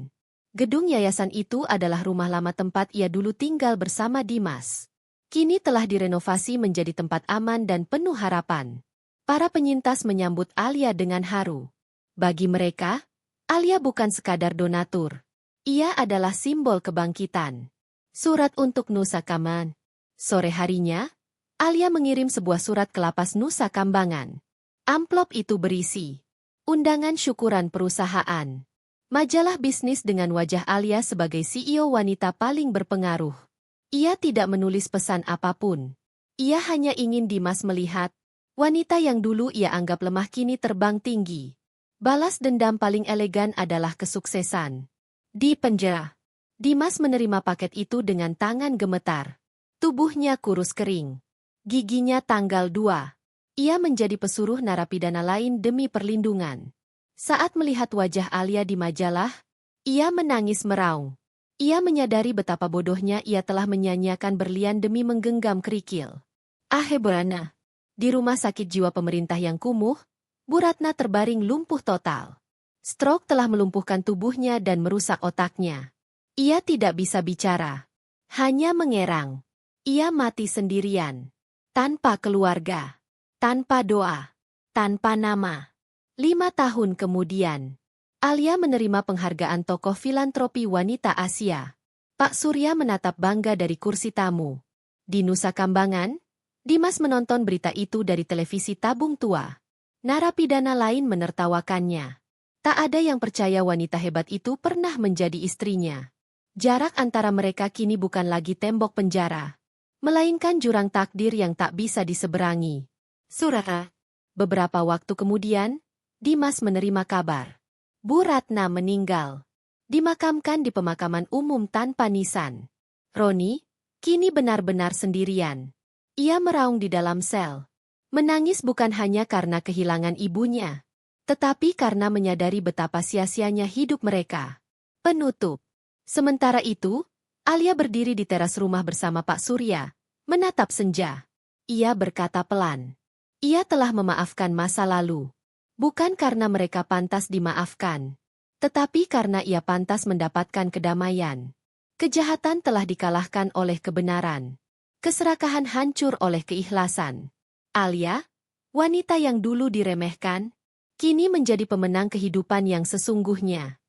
Gedung yayasan itu adalah rumah lama tempat ia dulu tinggal bersama Dimas. Kini telah direnovasi menjadi tempat aman dan penuh harapan. Para penyintas menyambut Alia dengan haru. Bagi mereka, Alia bukan sekadar donatur. Ia adalah simbol kebangkitan. Surat untuk Nusa Kambangan. Sore harinya, Alia mengirim sebuah surat ke lapas Nusa Kambangan. Amplop itu berisi undangan syukuran perusahaan. Majalah bisnis dengan wajah Alia sebagai CEO wanita paling berpengaruh. Ia tidak menulis pesan apapun. Ia hanya ingin Dimas melihat wanita yang dulu ia anggap lemah kini terbang tinggi. Balas dendam paling elegan adalah kesuksesan. Di penjara, Dimas menerima paket itu dengan tangan gemetar. Tubuhnya kurus kering. Giginya tanggal 2. Ia menjadi pesuruh narapidana lain demi perlindungan. Saat melihat wajah Alia di majalah, ia menangis meraung. Ia menyadari betapa bodohnya ia telah menyanyiakan berlian demi menggenggam kerikil. Akhirnya, di rumah sakit jiwa pemerintah yang kumuh, Bu Ratna terbaring lumpuh total. Stroke telah melumpuhkan tubuhnya dan merusak otaknya. Ia tidak bisa bicara. Hanya mengerang. Ia mati sendirian. Tanpa keluarga. Tanpa doa. Tanpa nama. 5 tahun kemudian, Alia menerima penghargaan tokoh filantropi wanita Asia. Pak Surya menatap bangga dari kursi tamu. Di Nusa Kambangan, Dimas menonton berita itu dari televisi tabung tua. Narapidana lain menertawakannya. Tak ada yang percaya wanita hebat itu pernah menjadi istrinya. Jarak antara mereka kini bukan lagi tembok penjara, melainkan jurang takdir yang tak bisa diseberangi. Surat. Beberapa waktu kemudian, Dimas menerima kabar. Bu Ratna meninggal. Dimakamkan di pemakaman umum tanpa nisan. Roni, kini benar-benar sendirian. Ia meraung di dalam sel. Menangis bukan hanya karena kehilangan ibunya, tetapi karena menyadari betapa sia-sianya hidup mereka. Penutup. Sementara itu, Alia berdiri di teras rumah bersama Pak Surya, menatap senja. Ia berkata pelan. Ia telah memaafkan masa lalu. Bukan karena mereka pantas dimaafkan, tetapi karena ia pantas mendapatkan kedamaian. Kejahatan telah dikalahkan oleh kebenaran. Keserakahan hancur oleh keikhlasan. Alia, wanita yang dulu diremehkan, kini menjadi pemenang kehidupan yang sesungguhnya.